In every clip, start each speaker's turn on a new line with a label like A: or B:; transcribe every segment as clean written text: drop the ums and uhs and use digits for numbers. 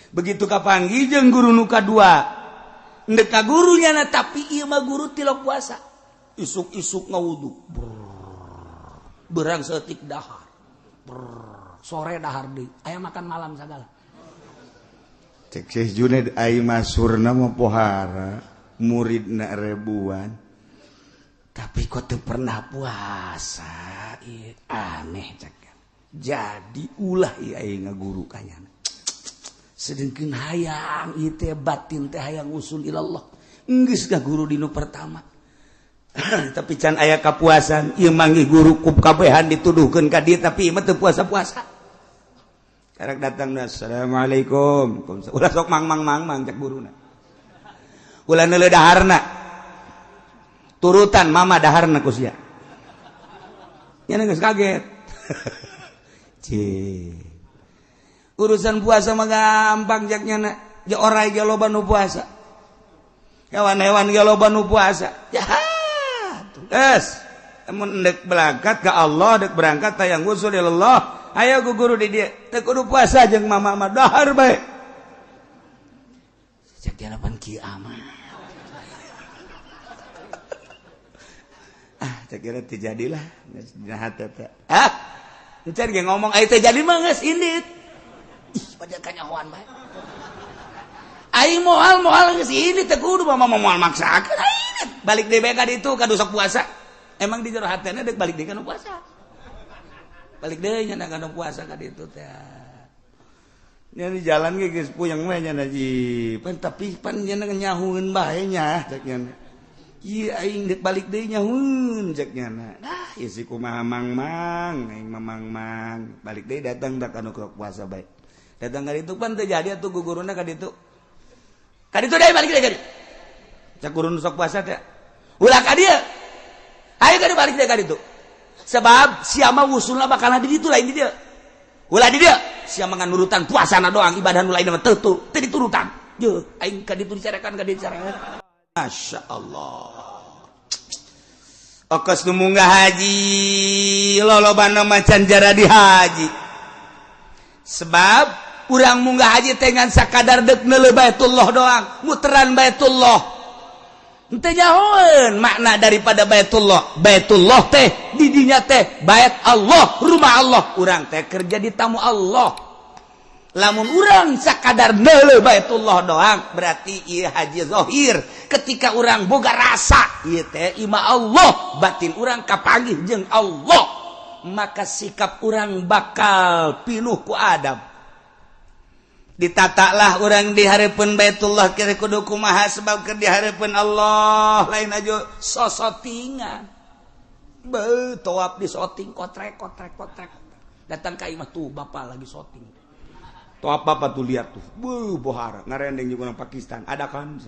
A: begitu kapanggih jeung guru nu kadua ndek ka gurunya na tapi ieu mah guru tilok puasa isuk-isuk ngawudu berang setik dahar sore dahar deui aya makan malam sagala
B: cek Syekh Junaid ai masurna mah pohara muridna ribuan tapi kok teu pernah puasa aneh cek jadi ulah ieu ai ngaguru kanyana sedengkeun hayang ieu teh batin teh hayang usul ilallah geus ka guru dinu pertama tapi can aya kapuasan ieu manggih guru ku kabehan dituduhkeun ka dieu tapi ieu mah teu puasa-puasa karek datang assalamualaikum ulah sok mang cek guruna ulah neuleuh daharna turutan mama daharna ku sia nya geus kaget urusan puasa mah gampang jaknya na ja orai ge loba nu puasa hewan-hewan ge loba nu puasa ya geus mun endek berangkat ka Allah dek berangkat tayang usul ilallah aya ku guru di dieu teu kudu puasa jeung mama mah dahar bae cek harapan kiamat cek kira teu jadilah geus dina hate teh encan ge ngomong aya teh jadi mah geus indit ih pada kanyahoan bae aing moal geus indit teh kudu mah moal maksakeun aing balik deui bae ka ditu ka dusok puasa emang di jero hatena deuk balik deui kana puasa balik deui nya kana puasa ka ditu teh nya di jalan ge geus puyeng we nya ji pan tapi pan nya nyahueun bae nya cek nya ieu aing deuk balik deui nyahueun cek nya nah ieu si kumaha mang aing mang balik deui datang da kana puasa bae datang ka ditu pan teu jadi atuh guguruna ka ditu deui balik deui ka ditu cek guru nu sok puasa teh ulah ka dieu ayo ka balik deui ka ditu sebab sia mah usulna bakal di ditu lain di dieu ulah di dieu sia mah nurutan puasana doang ibadah nu lain mah teu diturutan yeuh aing ka ditu dicarekan ka dieu dicarekan masyaallah okos nu munggah haji lolobana macan jara di haji sebab urang munggah haji teh ngan sakadar deuk neuleuh Baitullah doang muteran Baitullah henteu nyahoeun makna daripada Baitullah teh di dinya teh bait Allah rumah Allah urang teh kerja di tamu Allah lamun urang sakadar neuleuh Baitullah doang berarti ieu haji zahir ketika urang boga rasa ieu teh ima Allah batin urang kapanggih jeung Allah maka sikap urang bakal pinuh ku adab ditatalah urang di hareupeun Baitullah kira kudu kumaha sebab keur di hareupeun Allah lain aja sosotingan beuh toap di soting kotrek datang ka imah tuh bapak lagi soting toap bapak tuh lihat tuh beuh bohara ngarendeng jeung urang Pakistan ada kan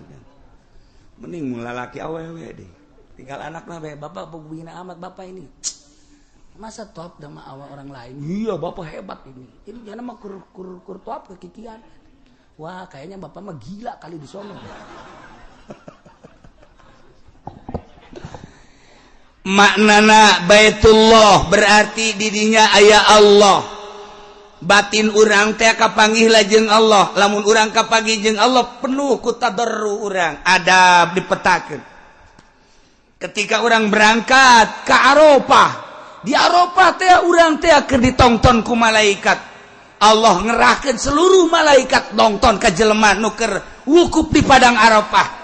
B: mending mun lalaki awewe deh tinggal anakna bae bapak pembina amat bapak ini masa top sama awal orang lain iya bapak hebat ini jangan mah kur top kekikian wah kayaknya bapak mah gila kali di sono maknana Baitullah berarti didinya aya Allah batin urang teh kapanggih lajeng Allah lamun urang kapanggih jeung Allah penuh ku tadarru urang adab dipetakeun ketika urang berangkat ke Arafah di Arafah teh urang teh keur ditongton ku malaikat Allah ngerahkeun seluruh malaikat nongton ka jelema nu keur wukuf di padang Arafah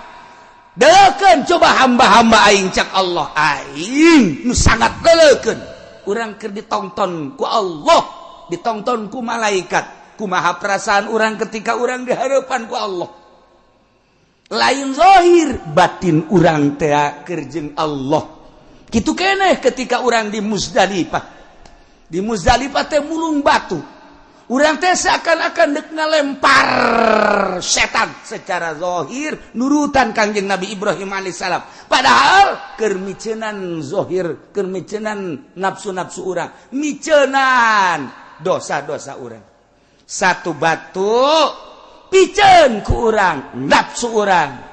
B: deukeun coba hamba-hamba aing cak Allah aing nu sangat deukeun urang keur ditongton ku Allah ditongton ku malaikat kumaha perasaan urang ketika urang di hareupan ku Allah lain zahir batin urang teh keur jeung Allah kitu keneh ketika urang di Muzdalifah teh mulung batu urang teh seakan-akan deuk ngalempar setan secara zahir nurutan Kangjeng Nabi Ibrahim alaihissalam padahal keur miceunan zahir keur miceunan nafsu-nafsu urang miceunan dosa-dosa urang satu batu piceun ku urang nafsu urang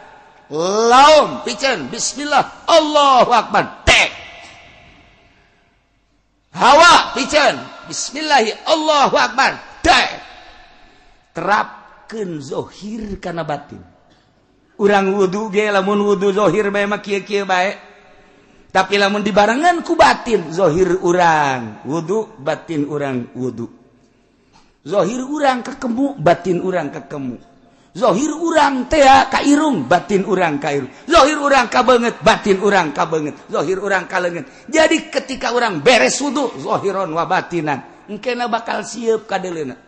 B: laum piceun bismillah Allahu akbar hawa piceun bismillahi Allahu akbar terap
A: bedaken zohir kana batin. Urang wudu ge lamun wudu zohir bae mah kieu-kieu bae. Tapi lamun dibarengan ku batin, zohir urang wudu, batin urang wudu. Zohir urang kakemu, batin urang kakemu. Zohir urang teh ka irung, batin urang ka irung. Zohir urang ka beungeut, batin urang ka beungeut. Zohir urang ka leungeut. Jadi ketika urang beres wudu, zohiron wa batinan, engkena bakal sieup ka deuleuna.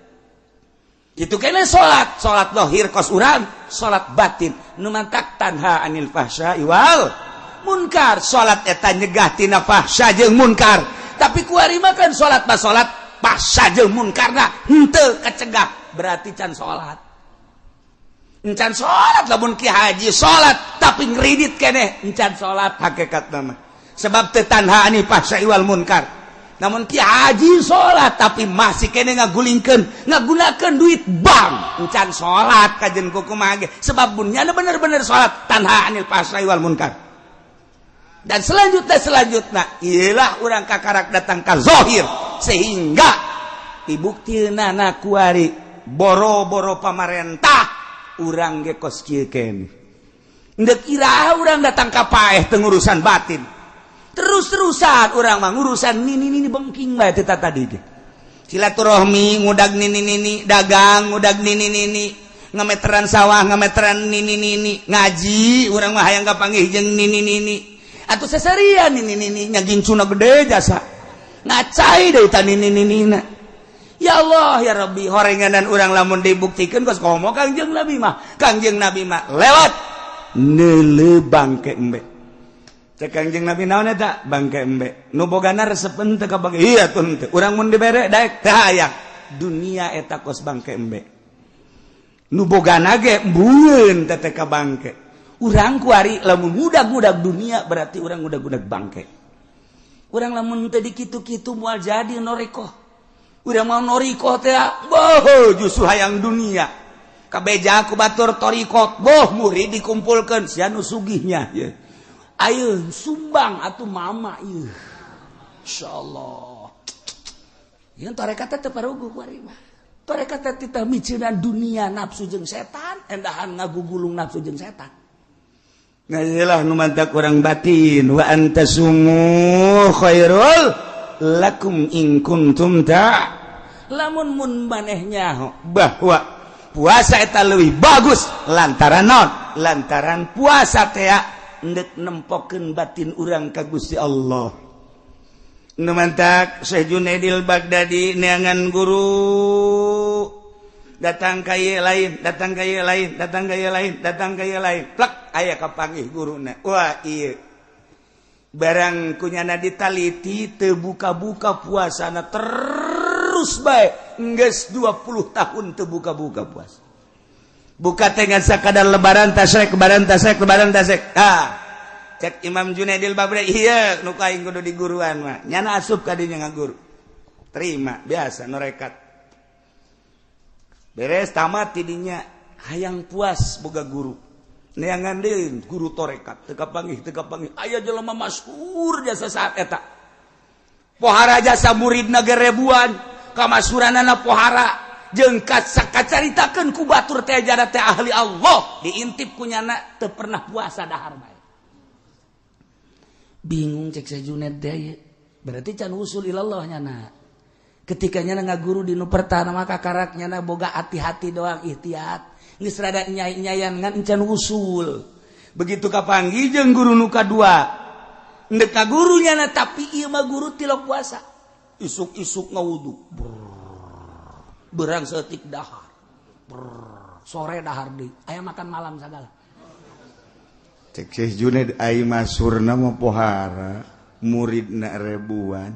A: Itu kene salat zohir kos urang, salat batin nu mantak tanha anil fahsya'i wal munkar. Salat eta nyegah tina fahsya jeung munkar. Tapi kuari mah kan salat mah salat, fahsya jeung munkarna henteu kacegah, berarti can salat. Encan salat lamun ki haji salat tapi ngridit keneh encan salat hakikatna mah. Sebab teu tanha anil fahsya'i wal munkar. Namun ki haji salat tapi masih kene ngagulingkeun ngagunakeun duit bank encan salat kajen kumaha ge. Sebab bunnya bener-bener salat tanha anil fahsya'i wal munkar. Dan selanjutnya ialah urang kakarak datang ka zahir sehingga dibuktieuna na kuari boro-boro pamarentah urang ge kos kieu keneh. Ndeu kira urang datang ka paeh teu ngurusan batin. Terus-terusan urang mah ngurusan nini bengking bae teh tadi teh. Silaturahmi ngudag nini dagang ngudag nini ngameteran sawah ngameteran nini ngaji urang mah hayang kapanggih jeung nini atuh seserian nini nya gincuna gede jasa ngacai deui ta nini-ninina. Ya Allah ya Rabbi horenganan urang lamun dibuktikeun kos komo Kangjeng Nabi mah lewat neuleuh bangke embe. Cek Kangjeng Nabi naon eta bangke embe nu bogana resepen teu kabage iya tuh teu urang mun dibere daek teu hayang dunia eta kos bangke embe nu bogana ge mbueun teh ka bangke urang kuari lamun ngudag-ngudag dunia berarti urang ngudag-ngudag bangke. Urang lamun teu dikitu-kitu moal jadi noreko urang mau noriko teh boh justru hayang dunia kabeja ku batur torikot boh murid dikumpulkeun sia nu sugihnya ye. Ayo sumbang atuh mama ieu. Insyaallah. Yen tarekat teh paruguh kuari mah. Tarekat teh miceunan dunia nafsu jeung setan, endahan ngagugulung nafsu jeung setan. Nah iyalah nu mantak urang batin wa antasumu khairul lakum in kuntum ta. Lamun mun manehnya bahwa puasa eta leuwih bagus lantaran naon? Lantaran puasa teh ndek nempokeun batin urang ka Gusti Allah. Nu mantak Syekh Junaidil Baghdadi neangan guru datang ka ieu lain, datang ka ieu lain, datang ka ieu lain, datang ka ieu lain. Plek aya kapanggih guruna. Wah ieu. Barang kunyana ditaliti teu buka-buka puasana terus bae geus 20 tahun teu buka-buka puasa. Buka dengan sakadar lebaran tasrek lebaran tasrek lebaran tasrek. Cek Imam Junaidil Baghdadi ieu nu kaing kudu diguruan mah. Nyana asup ka dinya ngaguru. Terima biasa norekat. Beres tamat tidinya hayang puas boga guru. Neangan deui guru torekat teu kapanggih aya jelema masyhur jasa saat eta. Pohara jasa muridna ge rebuan, kamasuranana pohara. Jeung kacaritakeun ku batur teh jada teh ahli Allah diintip kunyana teu pernah puasa dahar bae. Bingung cek Syekh Junaid teh berarti can usul ilallah nyana. Ketika nyana ngaguru di nu pertama kakarak nyana boga hati-hati doang ihtiyat geus rada nyai-nyayan ngan can usul. Begitu kapanggih jeung guru nu kadua ndek ka guru nyana tapi ieu mah guru tilok puasa. Isuk-isuk ngawudu. Berang setik dahar sore dahar deui aya makan malam sagala. Cek Syekh Junaid ai masurna mah pohara muridna rebuan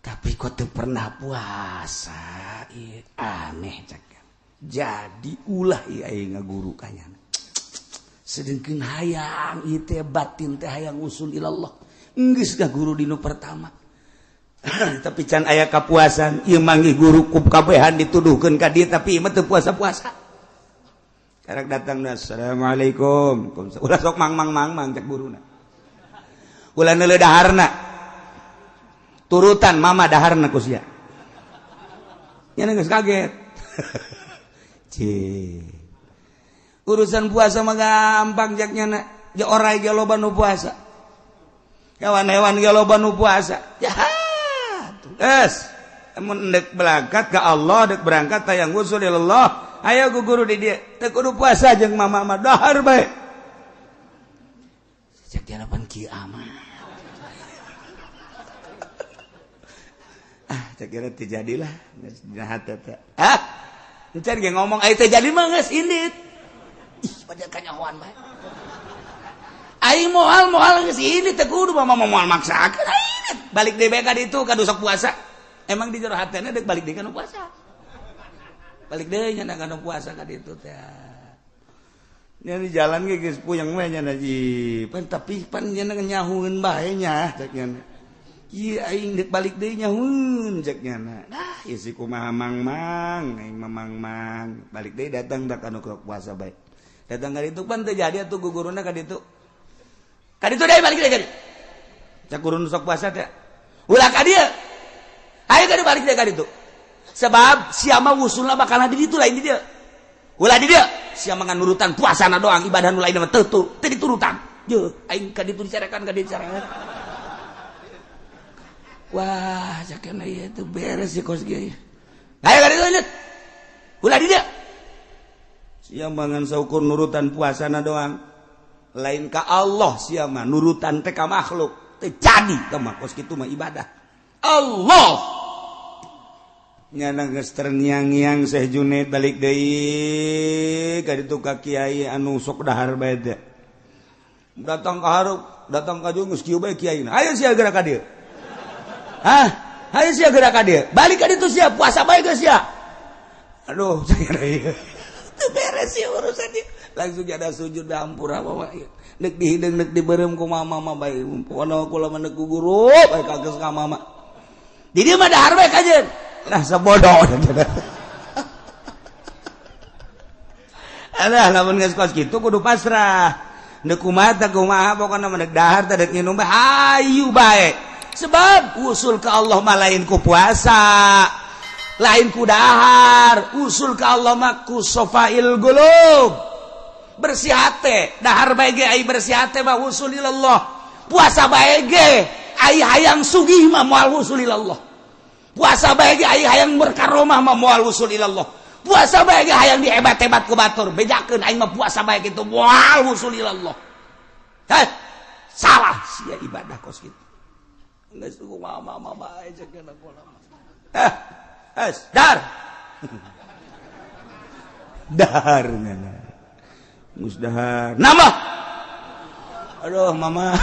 A: tapi kok teu pernah puasa aneh cek. Jadi ulah ieu ai ngaguru kanyana sedengkeun hayang ieu teh batin teh hayang usul ilallah geus ngaguru dinu pertama. Tapi can aya kapuasan ieu manggih guru ku kabehan dituduhkeun ka dieu tapi ieu mah teu puasa-puasa. Karek datangna assalamualaikum. Ulah sok mang cek guruna. Ulah neuleuh daharna. Turutan mama daharna ku sia. Nya geus kaget. urusan puasa mah gampang jaknya na ya orang ge loba nu puasa hewan-hewan ge loba nu puasa ya geus mun dek berangkat ka Allah dek berangkat tayang usul ilallah aya guguru di dieu teu kudu puasa jeung mama mah dahar bae cek dia pan kiamat cek kira terjadilah jahat eta Encan ge ngomong aya teh jadi mah geus indit. Ih, pada kanyahoan bae. Aing moal geus indit teh kudu mah moal maksakeun aing. Balik deui bae ka ditu ka dusok puasa. Emang di jero hatena deuk balik deui ka nu puasa. Balik deui nya ka nu puasa ka ditu teh. Nya di jalan ge geus puyeng we nya ji. Pan tapi pan nya nyahueun bae nya cek nya. Ieu aing deuk balik deui nyahueun cek nya. Nah, ieu si kumaha mang aing mamang balik deui datang da kana puasa bae. Datang ka ditu pan teu jadi atuh guguruna ka ditu. Ka ditu deui balik deui ka ditu. Cak gurun sok puasa teh. Ulah ka dieu. Ayo ka balik deui ka ditu. Sebab sia mah usulna bakal di ditu lain di dieu. Ulah di dieu. Sia mah nurutan puasana doang ibadah nu lain mah teu diturutan. Jeuh aing ka ditu dicarekan ka ditu dicarekan. Wah, jakena ieu teh beres si kos ge. Ayo ka ditu lanjut. Ulah di dieu. Sia mangan saukur nurutan puasana doang. Lain ka Allah sia mah nurutan teh ka makhluk. Teu jadi ka mah kos kitu mah ibadah. Allah. Nyana geus terngiang-ngiang Syekh Junaid balik deui ka ditu ka kiai anu sok dahar bae teh. Datang ka hareup, datang ka jeung geus kieu bae kiaina. Ayo sia geura ka dieu. Ayo sia geura ka dieu. Balik ka ditu sia puasa bae geus sia. Aduh, saya ieu. Teu beres sih urusan dia. Langsung ada sujud da hampura bawa ieu. Nek dihideung nek dibeureum ku mama mah bae. Pokona kula mah nek guru bae kageus ka mama. Di dieu mah dahar bae kajeun. Nah sebodoh. Alah lamun geus kos kitu kudu pasrah. Nek kumaha pokona mah nek dahar teh dek nginum bae hayu bae. Sebab usul ke Allah mah lain ku puasa. Lain ku dahar, usul ke Allah mah ku sofail gulub. Bersih hate, dahar bae ge ai bersih hate mah usul ilallah. Puasa bae ge ai hayang sugih mah moal usul ilallah. Puasa bae ge ai hayang berkaromah mah moal usul ilallah. Puasa bae ge hayang dihebat-hebat ku batur. Bejakeun aing mah puasa bae kitu moal usul ilallah. Salah sia ibadah kos kitu. Geus ku mama bae cekeun aku lama. Dar. Dahar ngana. Musdahar. Nama. Aduh mama.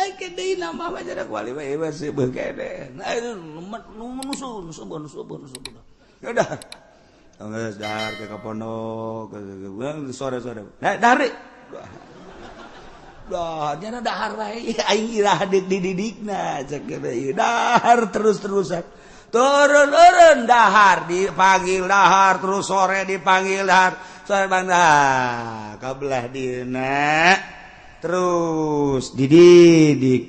A: Ai deui nama mah jarak wali bae masih beuh kene. Nah itu nusun. Ya udah. Geus dahar ke pondok, sore-sore. Nah, dahar. Dah, jangan dahar bae. Aing irah dididikna cek ieu. Dahar terus-terusan. Turun dahar dipanggil dahar terus sore dipanggil dahar. Sore bang dahar. Kabelah dina. Terus dididik.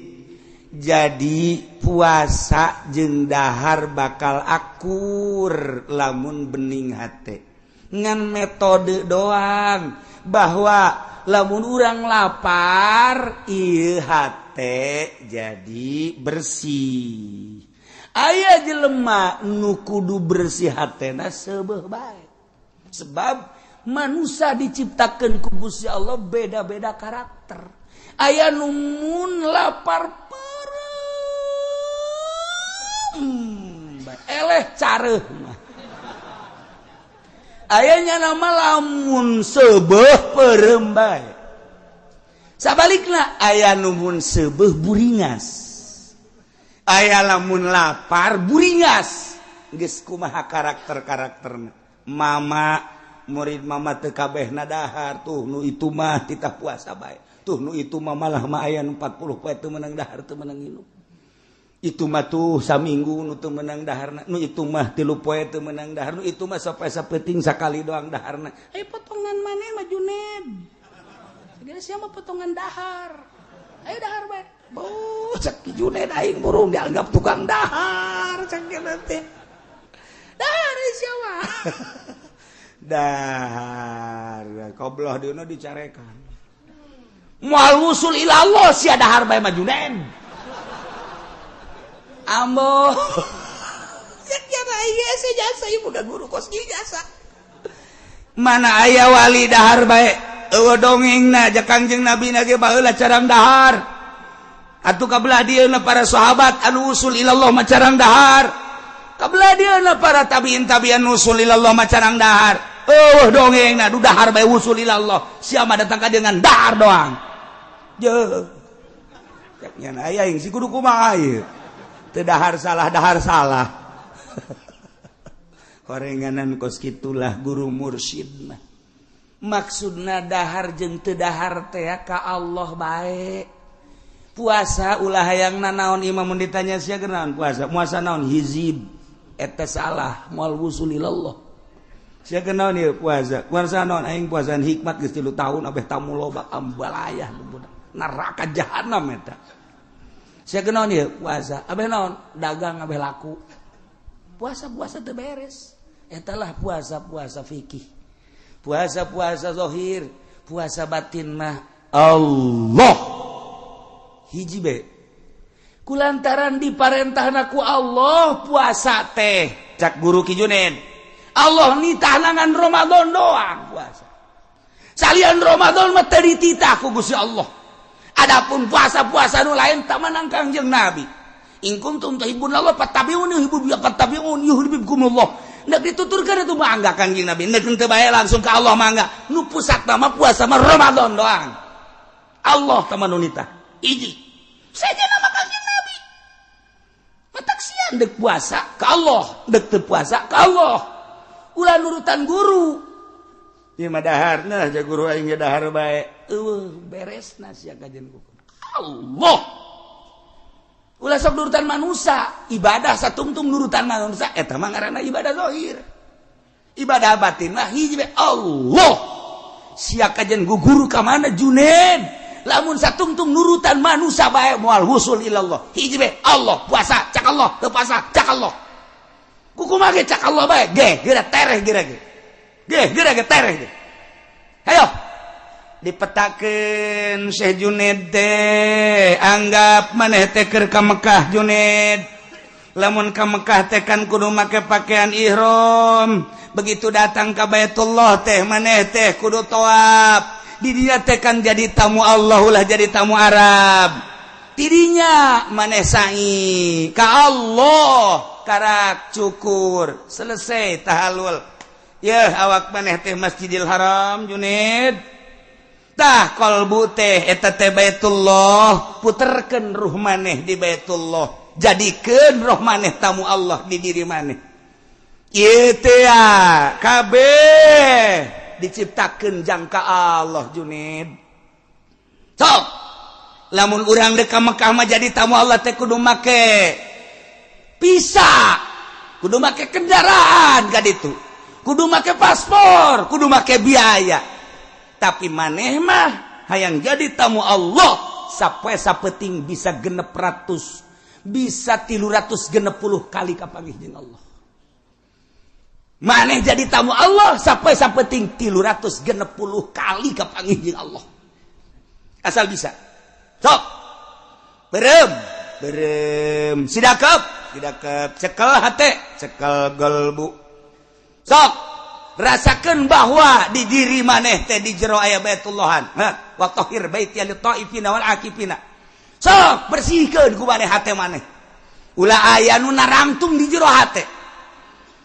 A: Jadi puasa jeung dahar bakal akur lamun bening hate. Ngan metode doang bahwa lamun urang lapar ieu hate jadi bersih. Aya jelema nu kudu bersih hatena seubeuh bae. Sebab manusia diciptakeun ku Gusti Allah beda-beda karakter. Aya nu mun lapar eleh careuh mah. Ayanya nama lamun seubeuh peureum bae. Sabalikna aya nu mun seubeuh buringas. Aya lamun lapar buringas. Geus kumaha karakter-karakterna. Mama murid mama teu kabehna dahar tuh nu itu mah titah puasa bae. Tuh nu itu mah malah mah aya nu 40 poe teu meunang dahar teu meunang nginum. Itu mah tuh saminggu nu teu meunang daharna, nu itu mah 3 poe teu meunang dahar, nu itu mah sapoe-sapeting sakali doang daharna. Potongan maneh mah Junaid. Segala sia mah potongan dahar. Ayo dahar bae. Cek Junaid aing burung dianggap tukang dahar cek teh. dahar kobloh dina dicarekan moal wusul ila Allah sia dahar bae mah Junaid ambo ya ieu sih jasa ieu boga guru kos ieu jasa mana aya wali dahar bae eueuh dongengna jeung Kangjeng Nabi na ge baheula carang dahar atuh kabelah dieuna para sahabat anu wusul ila Allah mah carang dahar kabelah dieuna para tabiin wusul ila Allah mah carang dahar dongengna du dahar bae wusul ila Allah sia mah datang ka dengan dahar doang jeuh nya aya yang si kudu kumaha ieu teu dahar salah korenganan kos kitulah guru mursyid mah maksudna dahar jeung teu dahar teh ka Allah bae puasa ulah hayang naon imam mun ditanya sia naon puasa naon hizib eta salah moal wusul ilallah sia naon ieu puasa naon aing puasaan hikmat geus 3 tahun abeh tamu loba ambalayah neraka jahanam eta sia naon ieu puasa abeh naon dagang abeh laku puasa teu beres eta lah puasa fikih puasa zahir puasa batin mah Allah hiji be kulantaran diparentahna ku Allah puasa teh cak guru Ki Junaid Allah nitah nangan Ramadan doang puasa salian Ramadan mah teu dititah ku Gusti Allah adapun puasa-puasa nu lain tah manang Kangjeng Nabi in kuntum tuhibbunallah fattabi'uni yuhibbukumullah ndak dituturkeun itu mangga Kangjeng Nabi ndak teu bae langsung ka Allah mangga nu pusat mah puasa mah Ramadan doang Allah tah nu nitah hiji saja nama Kangjeng Nabi matak sian dek puasa ka Allah dek teu puasa ka Allah ulah nurutan guru ieu mah daharna ja guru aing ge dahar bae beresna sia kajen kuku Allah ulah sok nurutan manusia ibadah satungtung nurutan manusia eta mah ngaranna ibadah zahir ibadah batin mah hiji bae Allah sia kajen guru ka mana Junaid lamun satungtung nurutan manusia bae moal husul ilallah hiji bae Allah puasa cak Allah teu puasa cak Allah kumaha ge cak Allah bae ge geura tereh geura ge tereh ge hayo dipetakeun Syekh Junaid teh anggap maneh teh keur ka Mekah Junaid lamun ka Mekah teh kan kudu make pakaian ihram begitu datang ka Baitullah teh maneh teh kudu tawaf di dinya teh kan jadi tamu Allah ulah jadi tamu Arab tidinya maneh sa'i ka Allah karak cukur selesai tahalul ya awak maneh teh Masjidil Haram Junaid tah qalbu teh eta teh Baitullah puterkeun ruh maneh di Baitullah jadikeun roh maneh tamu Allah di diri maneh ieu teh kabeh diciptakeun jangka Allah Junaid sok lamun urang dek ka Mekah mah jadi tamu Allah teh kudu make visa kudu make kendaraan ka ditu kudu make paspor kudu make biaya tapi maneh mah hayang jadi tamu Allah sapoe sapeting bisa 600 bisa 360 kali kapanggih jeung Allah maneh jadi tamu Allah sapoe sapeting 360 kali kapanggih jeung Allah asal bisa sok berem sidakep cekel hate cekel galbu sok rasakeun bahwa di diri maneh teh di jero aya Baitullahan wa tahhir baiti lil taifina wal akifina sok bersihkeun ku maneh hate maneh ulah aya nu narangtung di jero hate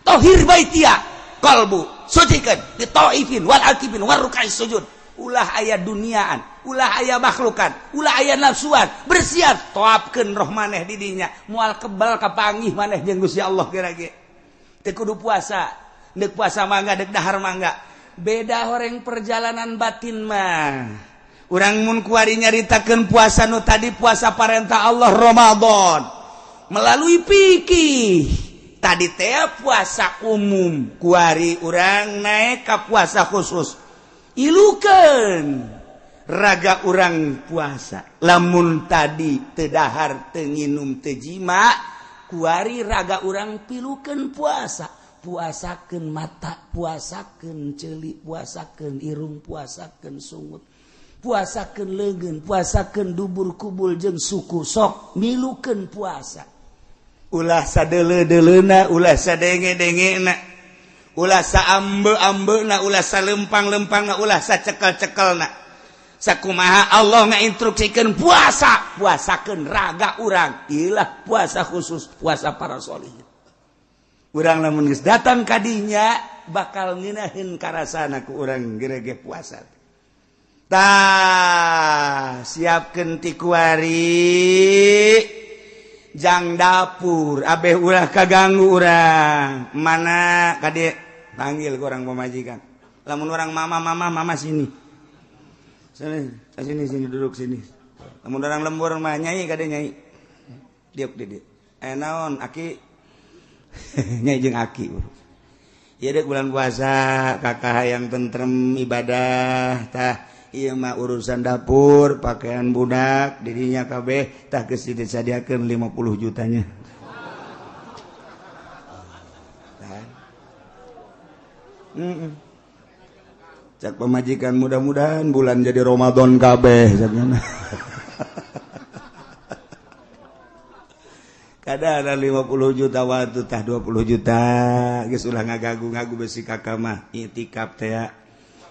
A: tahhir baitia qalbu sucikeun li taifin wal akifin war ruk'is sujud ulah aya duniaan ulah aya makhlukan ulah aya nafsuan bersihan toapkeun roh maneh di dinya moal kebal kapanggih maneh jeung Gusti Allah geura-ge teu kudu puasa dek puasa mangga dek dahar mangga beda horeng perjalanan batin mah urang mun kuari nyaritakeun puasa nu tadi puasa parentah Allah Ramadan melalui fikih tadi teh puasa umum kuari urang naik ka puasa khusus ilukeun raga urang puasa lamun tadi teu dahar teu nginum teu jima kuari raga urang pilukeun puasa puasakeun mata, puasakeun ceuli, puasakeun irung, puasakeun sungut, puasakeun leungeun, puasakeun dubur kubul jeung suku, sok milukeun puasa. Ulah sadeuleu-deuleuna, ulah sadenge-dengena, ulah saambe-ambeuna, ulah salempang-lempangna, ulah sacekel-cekelna. Sakumaha Allah ngainstruksikeun puasa, puasakeun raga urang. Ilah puasa khusus, puasa para sholihin. Urang lamun geus datang ka dinya bakal ngeunaheun karasana ku urang gerege puasa. Tah, siapkeun ti kuari jang dapur, abeh ulah kaganggu urang. Mana ka dieu? Panggil ku urang pamajikan. Lamun urang mama sini. Sini duduk sini. Lamun orang lembur mah nyai kade nyai. Diuk. Naon aki? Nyai jeung aki. Ieu deuk bulan puasa, kakak hayang tentrem ibadah tah ieu mah urusan dapur, pakaian budak, dirinya kabeh tah geus disadiakeun 50 jutanya. Cak pemajikan mudah-mudahan bulan jadi Ramadan kabeh cakna. Kada ada 50 juta waktu tah 20 juta geus ulah ngagagu-ngagu besi kakak mah itikaf teh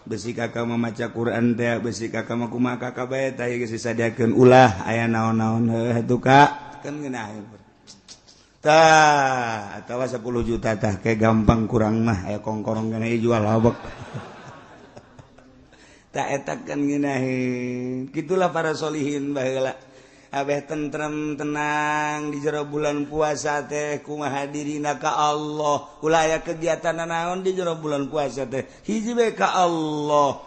A: besi kakak mah maca Quran teh besi kakak mah kumaha kakak bae tah geus disadiakeun ulah aya naon-naon heuh Kak kan ngeunaheun tah atawa 10 juta tah kayak gampang kurang mah aya kongkorong kana jual lobok. Tak etak kan ngeunaheun. Kitulah para sholihin baheula. Abeh tentrem tenang di jero bulan puasa teh kumaha dirina ka Allah. Ulah aya kegiatan naon di jero bulan puasa teh. Hiji bae ka Allah.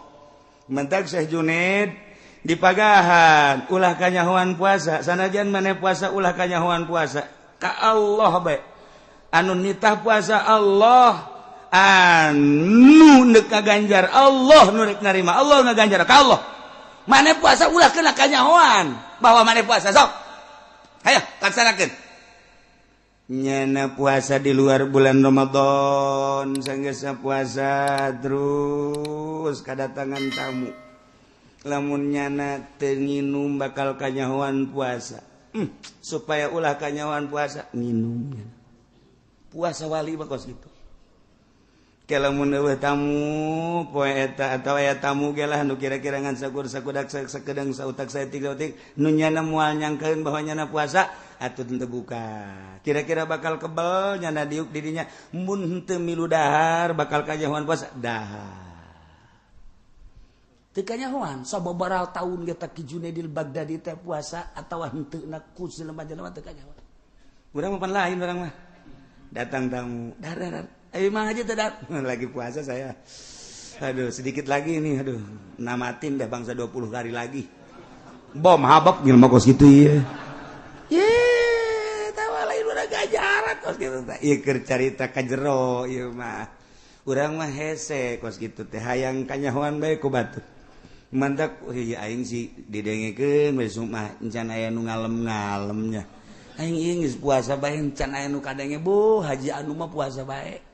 A: Mentak Syekh Junaid di pagahan ulah kanyahoan puasa. Sanajan maneh puasa ulah kanyahoan puasa. Ka Allah bae. Anu nitah puasa Allah. Anu neuk ngaganjar Allah nu rek narima Allah ngaganjar ka Allah. Mane puasa ulah kena kanyahoan bahwa mane puasa sok. Hayo laksanakeun. Nyana puasa di luar bulan Ramadan sanggeus puasa terus kadatangan tamu. Lamun nyana teu nginum bakal kanyahoan puasa. Supaya ulah kanyahoan puasa nginum. Puasa wali bakos gitu. Lamun eueuh tamu poe eta atawa aya tamu ge lah nu kira-kira ngan sakur-sakudak sakedeng sautak saeutik nu nyana moal nyangkeun bahwa nyana puasa atuh teu buka. Kira-kira bakal kebel nyana diuk di dinya mun henteu milu dahar bakal kanyahoan puasa dahar. Teu kanyahoan sababaraha taun ge tak Ki Junaidil Baghdadi teh puasa atawa henteu na ku jelema-jelema teu kanyahoan. Urang mah pan lain urang mah. Datang tamu dar ayo mah aja tidak lagi puasa saya. Aduh sedikit lagi nih, aduh namatin dah bangsa 20 hari lagi. Bom habak gil mah kos gitu ya. Ye, tawa lain udah gajaran kos gitu teh. Ieu keur carita ka jero ieu mah. Urang mah hese kos gitu teh hayang kanyahoan bae ku batur. Mantak aing si didengekeun besok mah encan aya nu ngalem-ngalemnya. Aing ieu geus puasa bae encan aya nu kadenge bu haji anu mah puasa bae.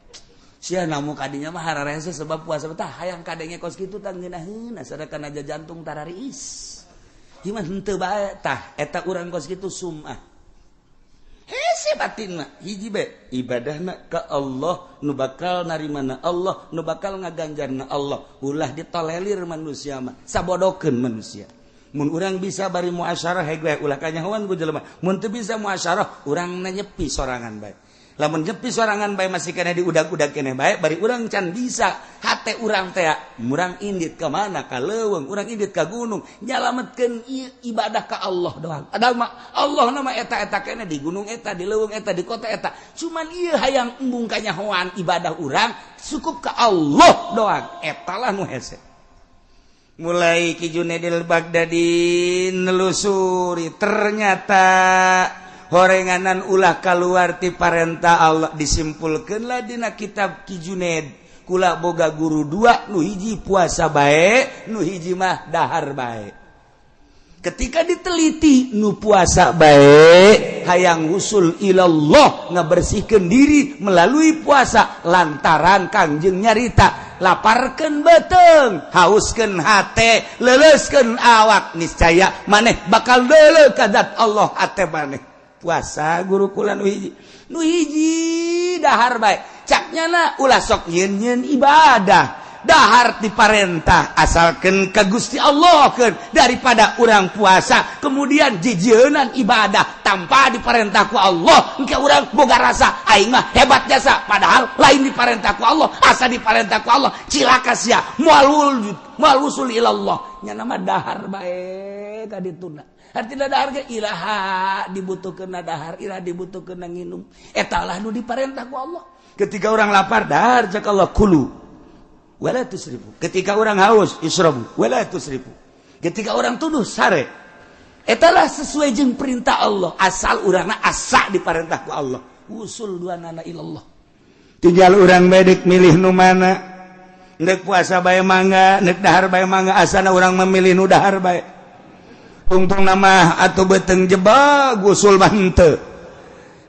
A: Sia namu kadinya mah hararese sebab puasa tah hayang kadenge kos kitu tah ngeunaheun asadakan aja jantung tarariis. Iman henteu bae tah eta urang kos kitu sumah. Hese batin mah hiji bae ibadahna ka Allah nu bakal narimana Allah nu bakal ngaganjarna Allah ulah ditolelir manusia mah sabodokeun manusia. Mun urang bisa bari muasyarah hege ulah kanyahoan ku jelema. Mun teu bisa muasyarah urang nyepi sorangan bae. Lamun nyepi sorangan bae masih kena diudag-udag keneh bae bari urang can bisa hate urang teh urang indit ka mana ka leuweung urang indit ka gunung nyalametkeun ibadah ka Allah doang. Padahal Allah nama eta keneh di gunung eta di leuweung eta di kota eta cuman ieu hayang embung kanyahoan ibadah urang cukup ka Allah doang eta lah nu hese. Mulai Ki Junaidil Baghdadi nelusuri ternyata horenganan ulah kaluar ti parentah Allah disimpulkeunlah dina kitab Ki Junaid kula boga guru dua nu hiji puasa bae nu hiji mah dahar bae. ketika diteliti nu puasa baik hayang usul ilallah ngabersihkeun diri melalui puasa lantaran Kangjeng nyarita laparkeun beuteung hauskeun hate leuleuskeun awak niscaya maneh bakal deuleu ka zat Allah hate maneh puasa guru kula nu hiji dahar bae caknyana ulah sok nyeun-nyeun ibadah dahar diparentah asalkan ka Gusti Allah daripada urang puasa kemudian jijeunan ibadah tanpa diparentah ku Allah engke urang boga rasa aing mah hebat jasa padahal lain diparentah ku Allah asa diparentah ku Allah cilaka sia moal usul ilallah nya nama dahar bae ka dituna artina dahar ge ilaha dibutuhkeun dahar ilaha dibutuhkeun nginum eta lah nu diparentah ku Allah ketika orang lapar dahar cak Allah kulu wala tusrifu ketika orang haus israbu wala tusrifu ketika orang tuduh sare etalah sesuai jeung perintah Allah asal urangna asa diparentah ku Allah usul duanana ilallah tinggal urang bedek milih nu mana neuk puasa bae mangga neuk dahar bae mangga asana urang memilih nu dahar bae untung nama atuh beuteung jebag usul mah henteu.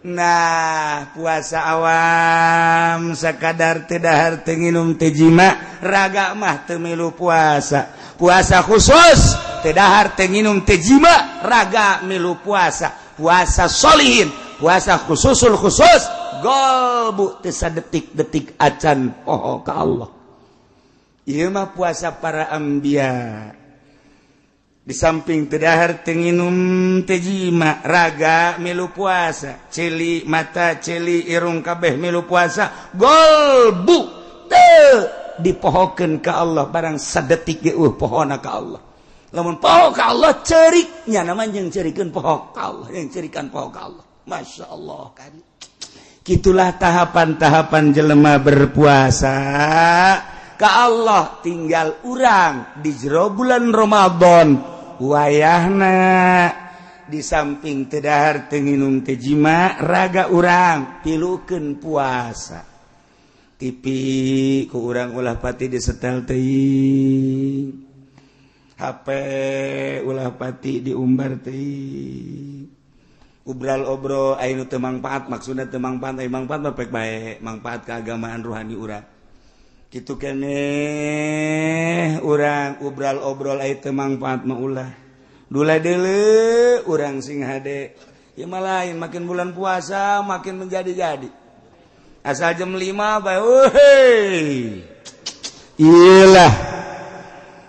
A: Nah puasa awam sakadar teu dahar teu nginum teu jima raga mah teu milu puasa puasa khusus teu dahar teu nginum teu jima raga milu puasa puasa sholihin puasa khususul khusus golbu teu sadetik-detik acan poho ka Allah ieu mah puasa para anbiya di samping teu dahar teu nginum teu jima raga milu puasa celi mata celi irung kabeh milu puasa golbu teu dipohokeun ka Allah barang sadetik ge pohona ka Allah lamun poho ka Allah ceurik nya nama jeung ceurikeun poho ka Allah yang ceurikan poho ka Allah masyaallah kan kitulah tahapan-tahapan jelema berpuasa ka Allah tinggal urang di jero bulan Ramadan wayahna di samping teu dahar teu nginum teu jima raga urang pilukeun puasa tipi ku urang ulah pati disetel teuing HP ulah pati diumbar teuing ubral obrol aya nu teu mangpaat maksudna teu mangpaat aya mangpaat mah pek bae mangpaat keagamaan rohani urang kitu keneh urang ubral obrol aya teu mangpaat mah ulah dula deuleu urang sing hade ieu mah lain makin bulan puasa makin menjadi-jadi asal jam 5 bae weuh iyalah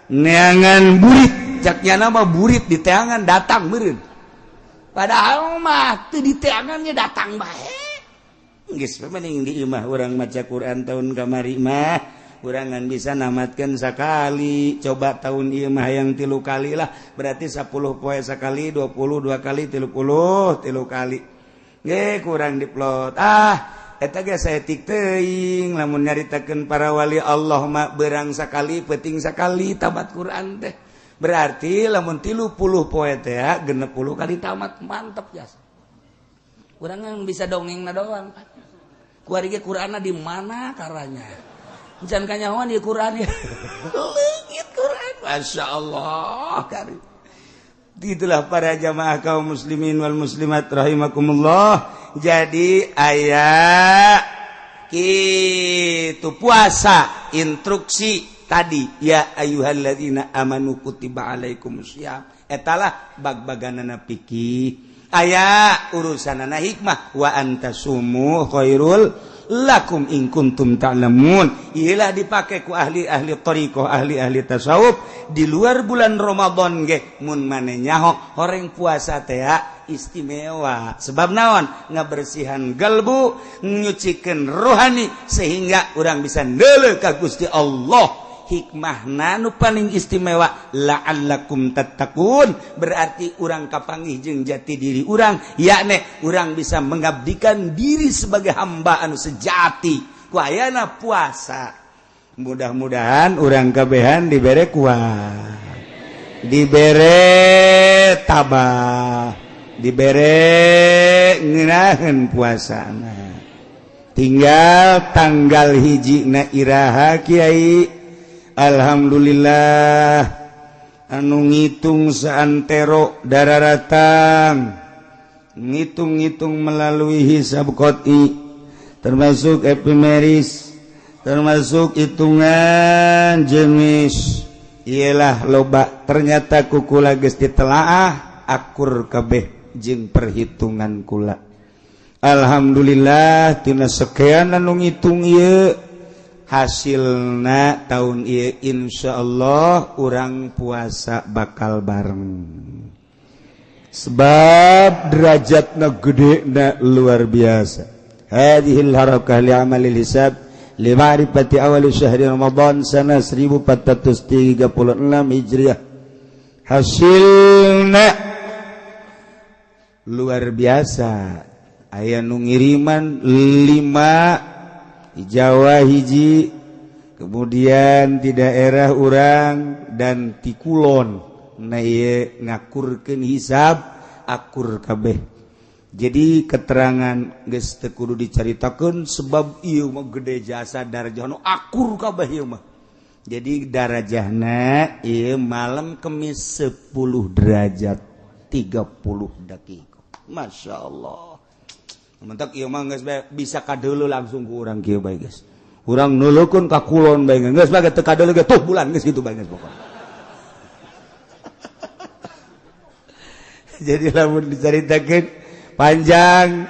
A: neangan burit caknya mah burit di teangan datang meureun padahal mah teu di teangannya datang bae geus mending di imah urang maca Quran tahun kamari mah urangan bisa namatkeun sakali coba tahun ieu mah hayang 3 kali lah berarti 10 poe sakali 22 kali 30 kali ge kurang diplot eta ge saeutik teuing lamun nyaritakeun para wali Allah mah beurang sakali peuting sakali tamat Quran teh berarti lamun 30 poe teh 60 kali tamat mantep jasa urang bisa dongengna doang kuari ge Qur'anna di mana karanya jangan kanyawan di Qur'an ya leungit Qur'an masyaallah karim itulah para jamaah kaum muslimin wal muslimat rahimakumullah jadi aya kitu puasa instruksi tadi ya ayyuhalladzina amanu kutiba alaikumusiyam etalah bag-baganana fikih aya urusanana hikmah wa antasumu khairul lakum in kuntum ta'lamun iyalah dipakai ku ahli-ahli thariqah ahli-ahli tasawuf di luar bulan Ramadan ge mun maneh nyaho horeng puasa teh istimewa sebab naon ngabersihan galbu nyucikeun rohani sehingga urang bisa neuleuh ka Gusti Allah hikmahna nu paling istimewa la'allakum tattaqun berarti urang kapanggih jeung jati diri urang yakni urang bisa mengabdikan diri sebagai hamba anu sejati ku ayana puasa mudah-mudahan urang kabehan dibere kuat dibere tabah dibere ngeunaheun puasana tinggal tanggal hiji na iraha kiai alhamdulillah anu ngitung saantero dararatang ngitung-ngitung melalui hisab qot'i termasuk epimeris termasuk hitungan jenis ialah loba ternyata kukula geus ditelaah akur kabeh jeung perhitungan kula. Alhamdulillah tina sekian anu ngitung ieu hasilna tahun ieu insyaallah urang puasa bakal bareng. Sebab derajatna gedena luar biasa. Hadhil harakah li amalil hisab li ma'rifati awal syahri Ramadan sana 1436 Hijriah. Hasilna luar biasa. Aya nu ngiriman 5 di Jawa hiji, kemudian di daerah urang dan di Kulon. Na ieu ngakurkeun hisab akur kabeh. Jadi keterangan geus teu kudu dicaritakeun sebab ieu mah gede jasa darajahna akur kabeh ieu mah. Jadi darajahna ieu malam Kemis 10 derajat 30 detik. Masyaallah. Mentak ieu mah geus bisa kadeuleu langsung ku urang kieu bae geus. Urang nuleukeun ka Kulon bae geus bae teu kadeuleu ge tuh bulan geus kitu bae geus pokona. Jadi lamun dicaritakeun panjang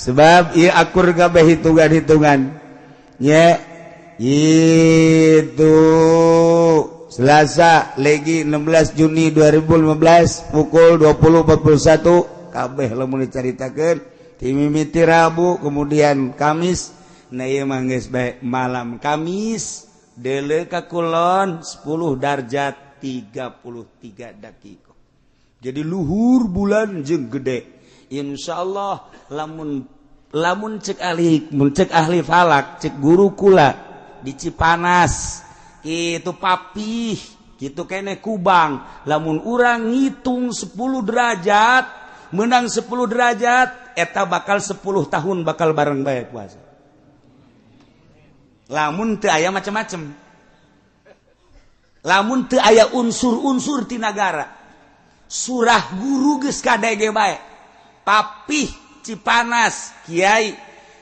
A: sebab ieu akur kabeh hitungan-hitungan. Nya itu Selasa legi 16 Juni 2015 pukul 20.41 kabeh lamun dicaritakeun timimiti Rabu kemudian Kamis na ieu mah geus bae malam Kamis deuleu ka Kulon 10 darjat 33 detik. Jadi luhur bulan jeung gede. Insyaallah lamun cek ahli falak cek guru kula di Cipanas kitu papih kitu keneh Kubang lamun urang ngitung 10 derajat menang 10 derajat eta bakal 10 tahun bakal bareng bae puasa. Lamun teu aya macam-macam. Lamun teu aya unsur-unsur ti nagara. Surah guru geus kadege bae. Papih Cipanas Kiai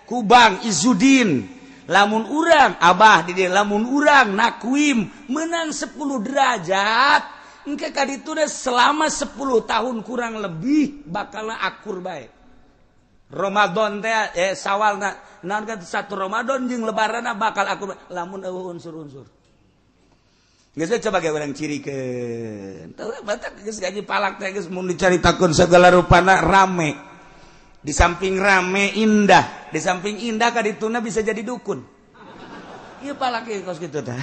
A: Kubang Izudin lamun urang abah di dieu lamun urang nakwim menang 10 derajat engke kadituna selama 10 tahun kurang lebih bakalna akur bae. Ramadan teh Sawalna naon kan 1 Ramadan jeung lebaranna bakal akur lamun eueuh unsur-unsur. Geus coba ge urang cirikeun. Teu batak geus gaji palak teh geus mun dicaritakeun segala rupana rame. Di samping rame indah, di samping indah kadituna bisa jadi dukun. Ieu palak ge kos kitu tah.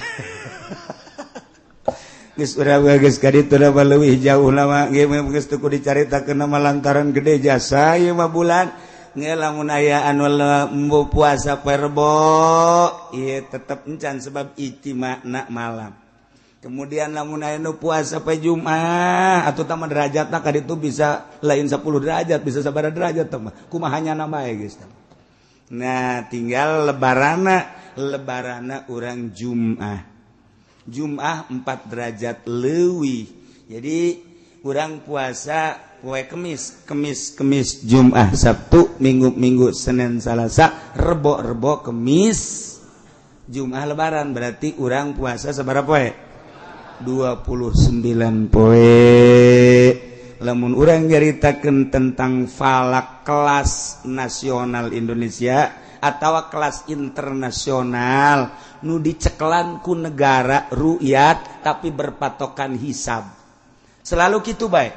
A: Geus urang geus kadituna mah leuwih jauh mah ge geus teu kudu dicaritakeun mah lantaran gede jasa ieu mah bulan. Nge lamun aya anu embu puasa perbo, ieu tetep encan sebab ijtima'na malam. Kemudian lamun aya nu puasa poe Jumat atuh tah derajatna kaditu bisa lain 10 derajat, bisa sabaraha derajat tah mah. Kumahanya na bae geus. Nah, tinggal lebarana urang Jumat. Jumat 4 derajat leuwih. Jadi urang puasa poe Kemis Jumat, Sabtu, Minggu Senin Salasa, Rebo Kemis, Jumat lebaran berarti urang puasa sabaraha poe? 29 poe. Lamun urang nyaritakeun tentang falak kelas nasional Indonesia atawa kelas internasional nu diceklan ku negara ru'yat tapi berpatokan hisab. Selalu kitu bae.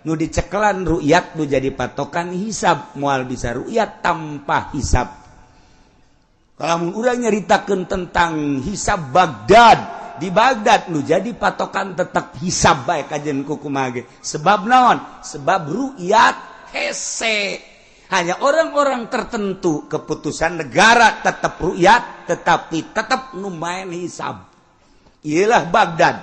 A: Nu diceklan ru'yat nu jadi patokan hisab, moal bisa ru'yat tanpa hisab. Kalau urang nyaritakeun tentang hisab Baghdad, di Baghdad nu jadi patokan tetap hisab bae kajen kumaha ge. Sebab naon? Sebab ru'yat hese. Hanya orang-orang tertentu keputusan negara tetap ru'yat tetapi tetap nu main hisab. Iyalah Baghdad.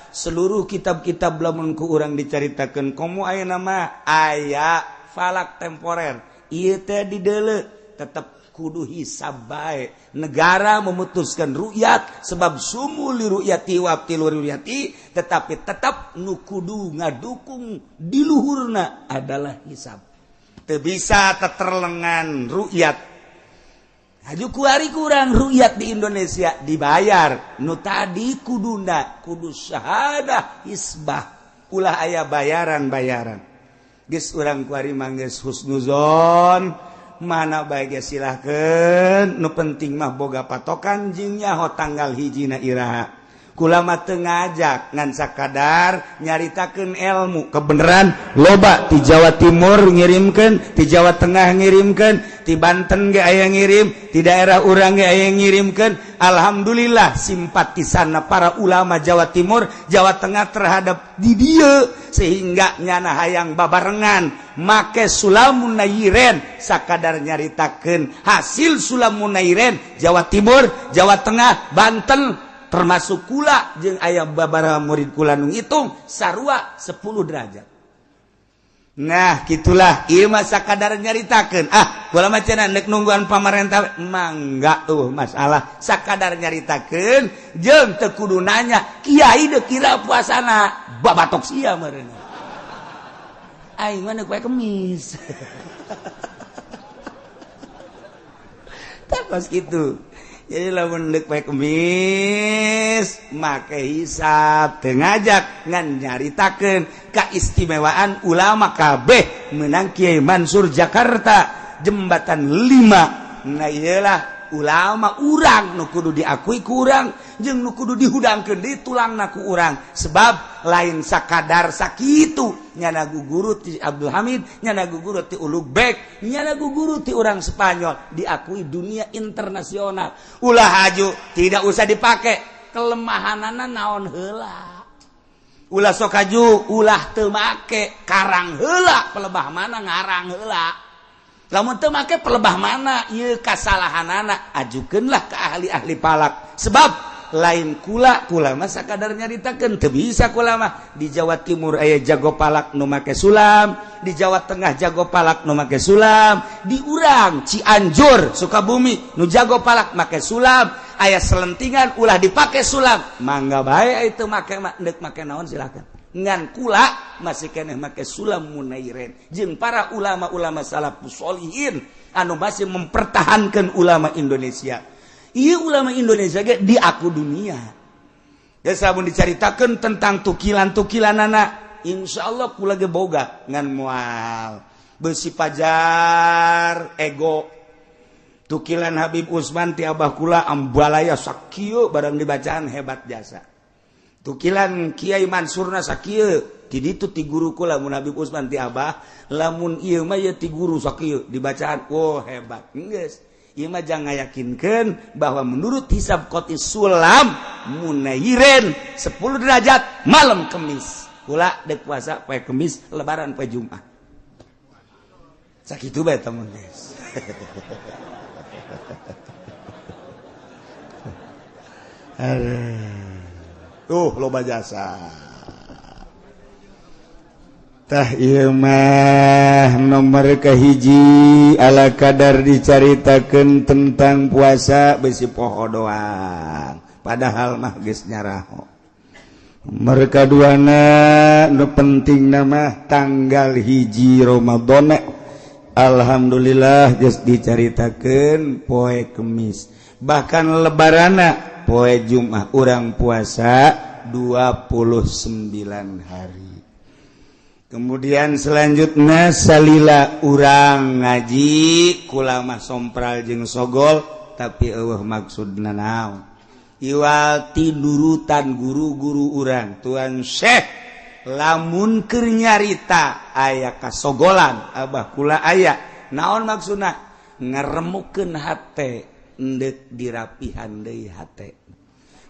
A: Seluruh kitab-kitab lamun ku urang dicaritakeun komo aya nama aya falak temporer. Ieu teh di deuleu tetep kudu hisab bae. Negara memutuskan rukyat sebab sumuli rukyati wa tilur rukyati, tetapi tetap nu kudu ngadukung di luhurna adalah hisab. Teu bisa teterlengan rukyat. Haju kuari kurang rukyat di Indonesia dibayar. Nu tadi kuduna kudu syahadah hisbah. Ulah aya bayaran-bayaran. Geus urang kuari manggeus husnuzon. Mana baik silahkan, nu penting mah boga patokan jeung nyaho tanggal hijina iraha. Kula mah teu ngajak ngan sakadar nyaritakeun ilmu kebenaran loba ti Jawa Timur ngirimkeun, ti Jawa Tengah ngirimkeun, ti Banten ge aya ngirim, ti daerah urang ge aya ngirimkeun. Alhamdulillah simpatisanna para ulama Jawa Timur, Jawa Tengah terhadap di dieu sehingga nyana hayang babarengan make Sulamun Nairen sakadar nyaritakeun hasil Sulamun Nairen Jawa Timur, Jawa Tengah, Banten termasuk kula jeung aya babaraha murid kula nu ngitung sarua 10 derajat. Nah, gitulah ieu mah sakadar nyaritakeun. Kula mah cenah neuk nungguan pamarentah mangga masalah sakadar nyaritakeun jeung teu kudu nanya kiai deuk kira puasana babatok sia meureun. Aing mah neuk poe Kemis. Tapos gitu. Jadi lamun deuk poe Kemis make hisab teu ngajak ngan nyaritakeun kaistimewaan ulama kabeh meunang Kiai Mansur Jakarta jembatan 5. Nah iyalah ulama urang nu kudu diakui ku urang jeung nu kudu dihudangkeun di tulangna ku urang sebab lain sakadar sakitu nyana guguru ti Abdul Hamid, nyana guguru ti Ulug Bek, nyana guguru ti urang Spanyol diakui dunia internasional. Ulah haju tidak usah dipake kelemahanana naon heula. Ulah sok haju ulah teu make karang heula pelebah mana ngarang heula. Lamun teu make pelebah mana ieu kasalahanana ajukeunlah ka ahli-ahli palak sebab lain kula mah sakadar nyaritakeun teu bisa kula mah di Jawa Timur aya jago palak nu make sulam, di Jawa Tengah jago palak nu make sulam, di urang Cianjur Sukabumi nu jago palak make sulam, aya selentingan ulah dipake sulam mangga bae itu make deuk make naon silakan. Ngan kula masih keneh make sulam munairen jeung para ulama-ulama salafus sholihin anu masih mempertahankan ulama Indonesia. Iya ulama Indonesia ge diaku dunia. Ya sabun dicaritakeun tentang tukilan-tukilanana, insyaallah kula ge boga ngan moal beusi pajar ego. Tukilan Habib Usman ti abah kula ambalaya sakieu barang dibacaan hebat jasa. Tukilan Kiai Mansurna sakieu ti ditu ti guru kula mun Habib Usman ti abah, lamun ieu mah ye ti guru sakieu dibacaan oh hebat. Geus. Ieu mah jangan yakinkeun bahwa menurut hisab qoti sulam munairen 10 derajat malam Kemis. Kula deuk puasa poe Kemis, lebaran poe Jumat. Sakitu bae temen guys. Loba jasa. Tah ieu mah nomor kahiji ala kadar dicaritakeun tentang puasa besi poho doang. Padahal mah geus nyaraho. Nomor kaduana nu penting nama tanggal hiji Ramadan. Alhamdulillah geus dicaritakeun poe Kemis. Bahkan lebarana poe Jumat urang puasa 29 hari. Kemudian selanjutnya salila urang ngaji kula mah sompral jeung sogol tapi eueuh maksudna naon iwal tidurutan guru-guru urang tuan Syekh lamun keur nyarita aya kasogolan abah kula aya naon maksudna ngaremukeun hate endek dirapihan deui hate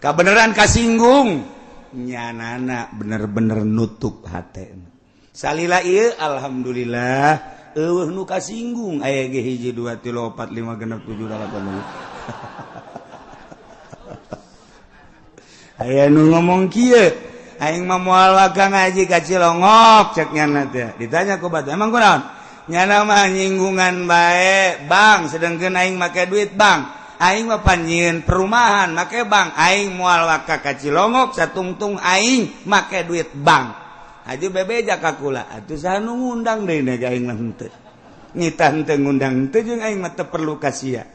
A: kabeneran kasinggung nyanana bener-bener nutup hate. Salila ieu alhamdulillah eueuh nu kasinggung aya ge 1 2 3 4 5 6 7 8 9 aya nu ngomong kieu aing mah moal wagang ngaji ka Cilongok cek nyana teh ditanya ku batu emang kunaon nama nyinggungan baik Bang sedangkan aing make duit Bang aing mah panjieun perumahan make Bang aing moal waka ka Cilongok satungtung aing make duit Bang aju bebeja ka kula atuh saha nu ngundang deui na aing mah henteu ngita henteu ngundang henteu jeung aing mah teu perlu ka sia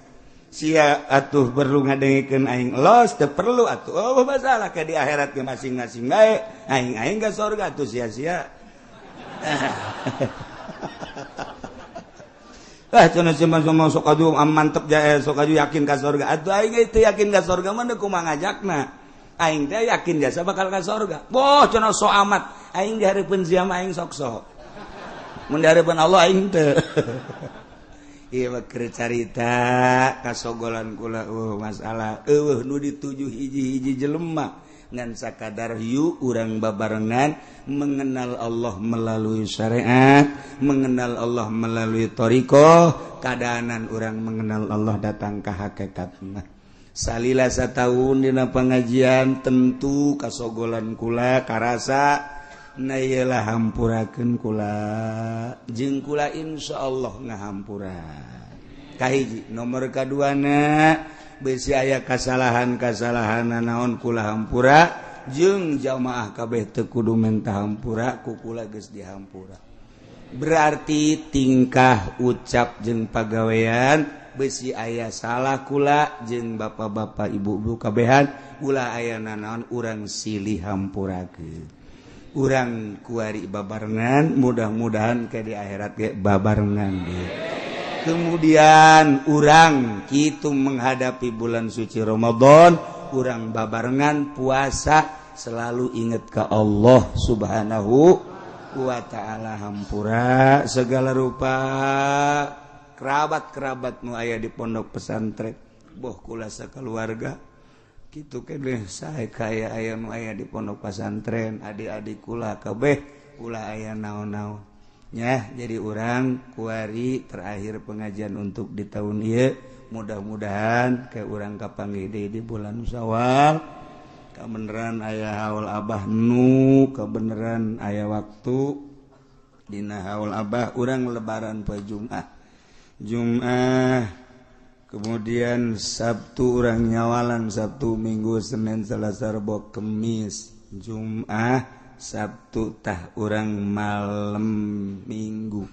A: atuh perlu ngadengikeun aing los teu perlu atuh oh masalah ka di akhirat ge masing-masing bae aing ka surga atuh sia-sia cenah cuma sok aju mantep jae sok aju yakin ka surga atuh aing teu yakin ka surga mah kumaha ngajakna aing teh yakin jasa bakal ka surga boh cenah sok amat aing di hareupeun sia mah aing sok-sok mun di hareupeun Allah aing teu iya keur carita kasogolan kula masalah nu dituju hiji-hiji jelema ngan sakadar yu urang babarengan mengenal Allah melalui syariat mengenal Allah melalui thariqah kadaanan urang mengenal Allah datang ka hakikatna salila sataun dina pangajian tentu kasogolan kula karasa na iyalah hampurakeun kula jeung kula insyaallah ngahampura kahiji nomor kaduana bisi aya kasalahan-kasalahan naon kula hampura jeung jamaah kabeh teu kudu menta hampura ku kula geus dihampura berarti tingkah ucap jeung pagawean bisi aya salah kula jeung bapak-bapak ibu-ibu kabehan ulah aya naon urang silih hampurakeun urang kuari babarengan mudah-mudahan ke di akhirat ge babarengan ge. Kemudian urang kitu menghadapi bulan suci Ramadan urang babarengan puasa selalu ingat ke Allah Subhanahu wa ta'ala hampura segala rupa kerabat-kerabat nu aya di pondok pesantren boh kula sakeluarga kitu keneh sae kaya aya nu aya di pondok pesantren adik-adik kula kabeh ulah aya naon-naon nya jadi urang kuari terakhir pengajian untuk di tahun ieu mudah-mudahan ke urang kapanggih deui di bulan Syawal kabeneran aya haul abah nu kabeneran aya waktu dina haul abah urang lebaran poe Jumat kemudian Sabtu orang nyawalan Sabtu Minggu Senin Selasa Rabu Kemis Jumat Sabtu tah orang malam Minggu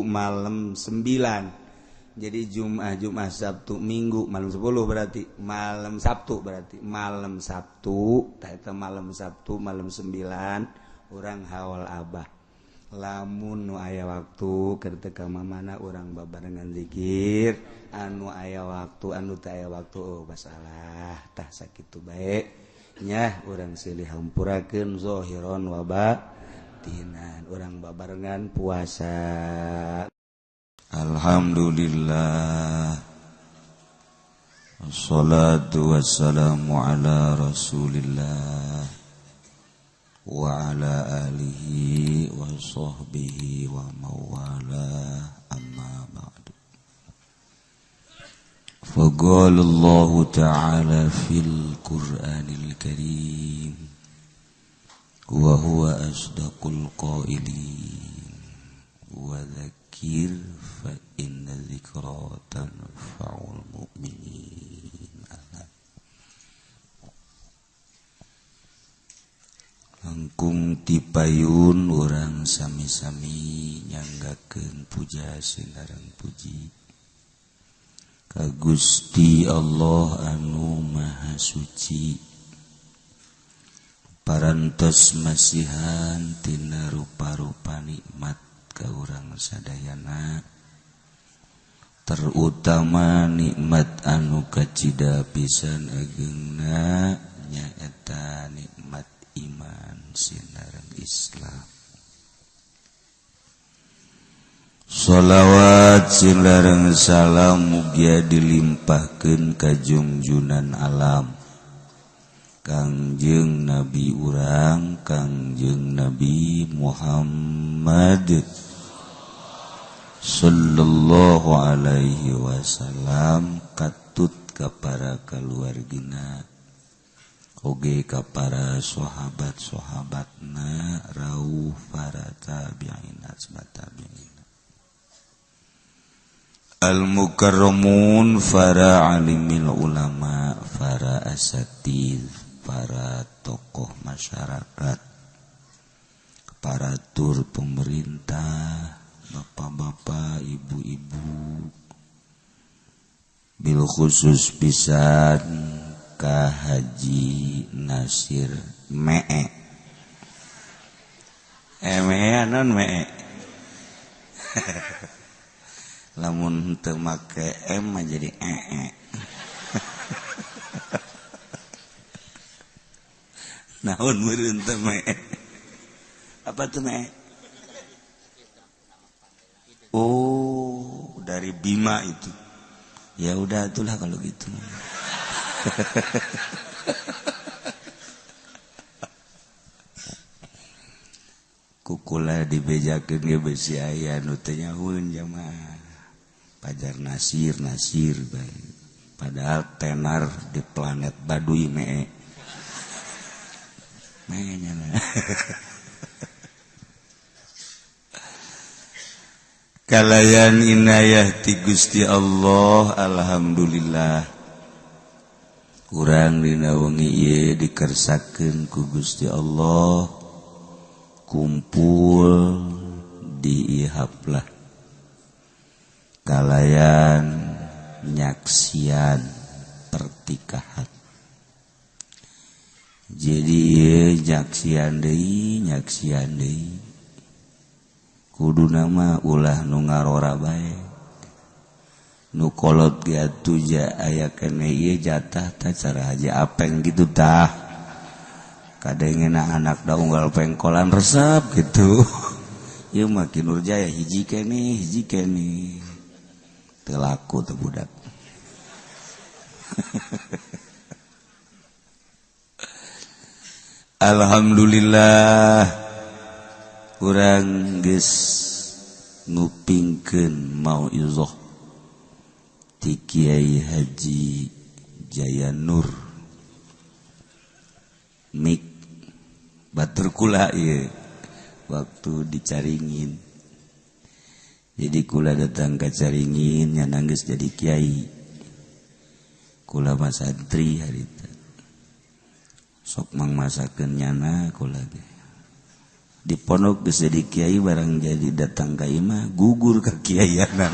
A: malam 9 jadi Jumat Sabtu Minggu malam 10 berarti malam Sabtu tah eta malam Sabtu malam 9 orang hawal abah lamun nu aya waktu keur teu ka mamana urang babarengan zikir anu aya waktu anu teu aya waktu masalah tah sakitu bae nya urang silih hampurakeun zahiron wa batinan urang babarengan puasa alhamdulillah wassalatu wassalamu ala rasulillah wa ala alihi wa sahbihi wa mawala amma ba'du faqala Allah ta'ala fil Qur'anil Karim wa huwa asdaqul qailin wa dzakir fa inna dzikra tanfa'ul mu'minin langkung tipayun urang sami-sami nyanggakeun puja sinareng puji ka Gusti Allah anu maha suci parantos masihan tina rupa-rupa nikmat ka urang sadayana terutama nikmat anu kacida pisan ageungna nyaeta nikmat iman sinareng Islam sholawat sinareng salam mugia dilimpahkeun ka junjunan alam Kangjeng Nabi urang Kangjeng Nabi Muhammad sallallahu alaihi wasallam katut ka para kaluargina
B: oge ka para sahabat-sahabatna rauh para tabi'in tabi'in al-mukarramun para alimil ulama para asatidz para tokoh masyarakat para tur pemerintah bapak-bapak ibu-ibu bil khusus pisan ka Haji Nasir mee non mee lamun teu make m jadi naon meureun teh mee apa tuh mee oh dari Bima itu ya udah itulah kalau gitu kukula dibejakeun ge beusi aya nu teu nyahoeun jamaah pajar Nasir bae padahal tenar di planet Baduy mee nya kalayan inayah ti Gusti Allah alhamdulillah urang dina wengi ieu dikersakeun ku Gusti Allah kumpul di ihaplah kalayan nyaksian pertikahan jadi ieu nyaksian deui kuduna mah ulah nu ngarora bae nu kolot ge atuh aya keneh ieu jatah tah cara Haji Apeng gitu tah kadengena anak da unggal pengkolan resep gitu ieu mah Ki Nurjaya hiji keneh teu laku teh budak alhamdulillah urang geus ngupingkeun mauizah ti Kiai Haji Jaya Nur mik batur kula ieu waktu dicaringin jadi kula datang ka Caringin nya geus jadi kiai kula mah santri harita sok mangmasakeun nyana kula ge di pondok geus jadi kiai barang jadi datang ka imah gugur ka kiaianan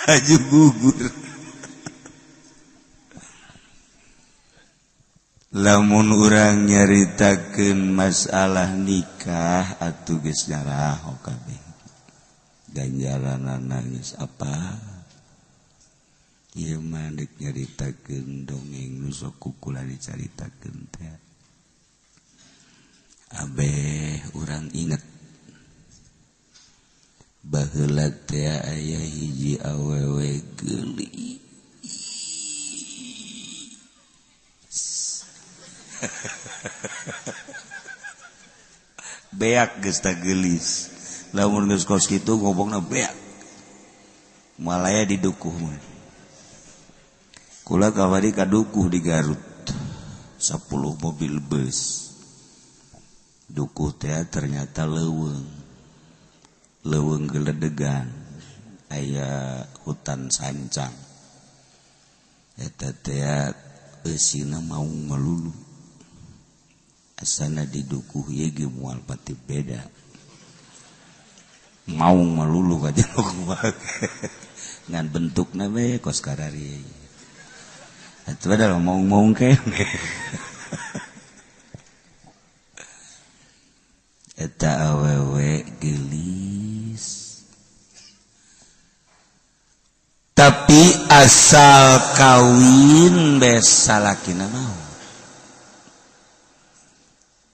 B: aju gugur lamun urang nyaritakeun masalah nikah atuh geus nyaraho kabeh ganjaranana geus apa ieu mah deuk nyaritakeun dongeng nu sok kukula dicaritakeun teh abeh urang inget baheula teh aya hiji awewe geulis beak geus tah geulis lamun geus kos kitu ngobongna beak malaya di dukuh mah kula kamari ka dukuh di Garut 10 mobil bus dukuh teh ternyata leuweung geledegan aya hutan sancang eta teh eusina maung melulu asana di dukuh ieu ge moal pati beda maung melulu ka jeung ngan bentukna we kos karari atuh adalah maung-maung kene eta awewe geulis tapi asal kawin bes salakina naon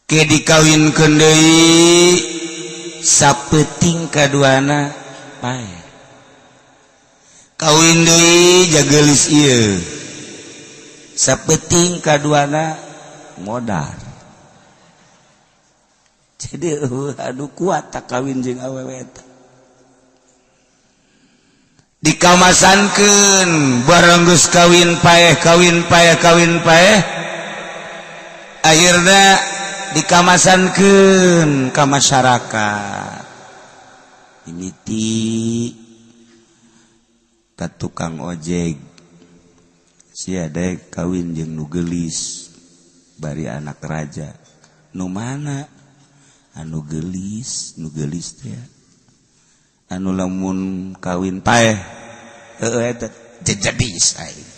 B: ke dikawinkeun deui sapeuting kaduana pae kawin deui jageulis ieu sapeuting kaduana modal jadi aduh kuat tak kawin jeung awewe eta
A: dikamasankeun bareng geus kawin paeh akhirna dikamasankeun ka masyarakat mimiti ka tukang ojek sia daek kawin jeung nu geulis bari anak raja nu mana anu geulis teh anu lamun kawin paeh eta jadi aing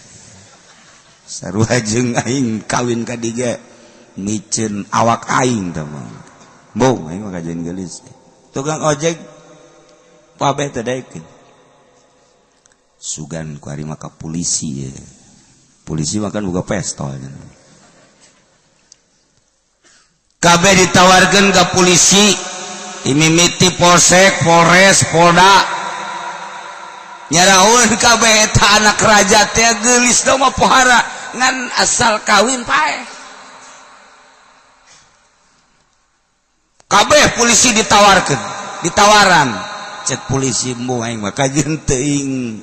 A: sarua jeung aing kawin ka diga micen awak aing teh mah bong aing mah kajian geulis tukang ojek pabe teh daekeun sugan ku ari mah ka polisi ya. Polisi makan buka pistol kabeh ditawarkeun ka polisi imimiti polsek polres polda nyaraun kabeh eta anak raja teh geulis da mah pohara ngan asal kawin paeh kabeh polisi ditawaran cek polisi mbuh aing mah kajeun teuing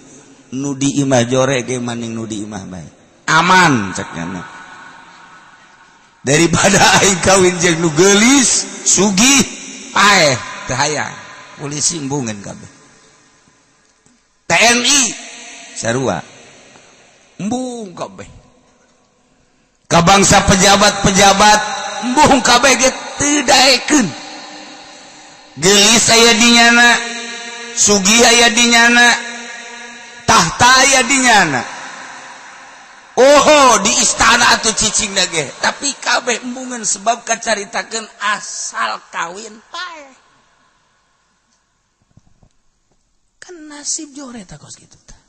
A: nu di imah jore ge maning nu di imah bae aman ceknya mah daripada aing kawin jeung nu geulis sugih paeh teu hayang polisi embungeun kabeh TNI sarua embung kabeh ka bangsa pejabat embung kabeh ge teu daekeun geulis aya dinyana sugih aya dinyana tahta aya dinyana oh di istana atuh cicing ge tapi kabeh embungeun sebab kacaritakeun asal kawin paeh kan nasib jore tah kos kitu tah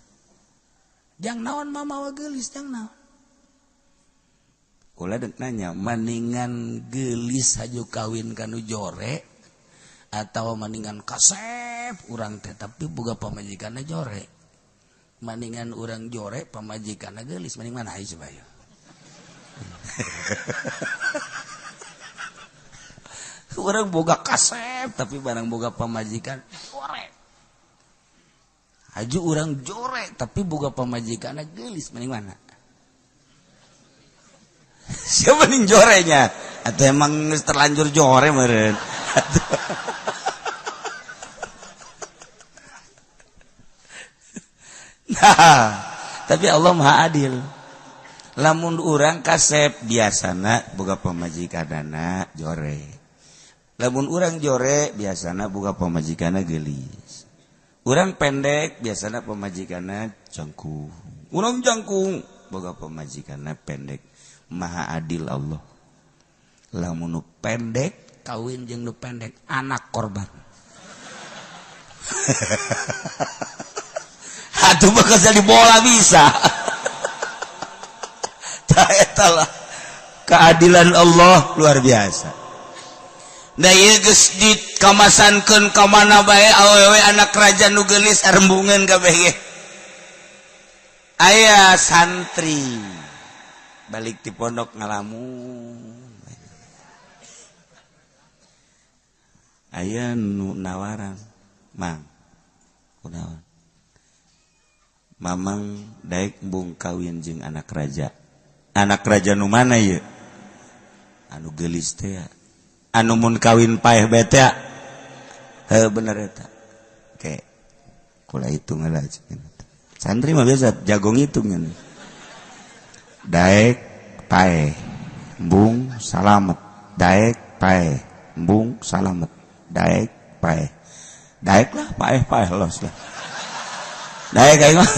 A: jang naon mamawa geulis jang naon ulah deuk nanya maningan geulis haju kawin kanu jore atau maningan kasep urang teh tapi boga pamajikanna jore maningan urang jore pamajikanna geulis maning mana ai coba ya urang boga kasep tapi barang boga pamajikan jore haju urang jore tapi boga pamajikanna geulis maning mana siapa ning jorenya atau emang terlanjur jore meureun nah, tapi Allah Maha Adil. Lamun urang kasep biasana boga pamajikanana jore. Lamun urang jore biasana boga pamajikanana geulis. Urang pendek biasana pamajikanana jangkung. Urang jangkung boga pamajikanana pendek. Maha Adil Allah. Lamun nu pendek kawin jeung nu pendek anak korban. Atuh bakal jadi bola bisa. Tah eta lah keadilan Allah luar biasa. Da ieu geus dikamasankeun ka mana bae awewe anak raja nu geulis arembungeun kabeh ge. Aya santri balik di pondok ngalamun. Aya nu nawaran, Mang. Kunaon? Mamang daek embung kawin jeung anak raja nu mana ye anu geulis teh anu mun kawin paeh bae teh heuh bener eta oke kula hitung heula santri mah biasa jago ngitung daek paeh embung salamet daek paeh embung salamet daek paeh daek lah paeh los lah daek aing mah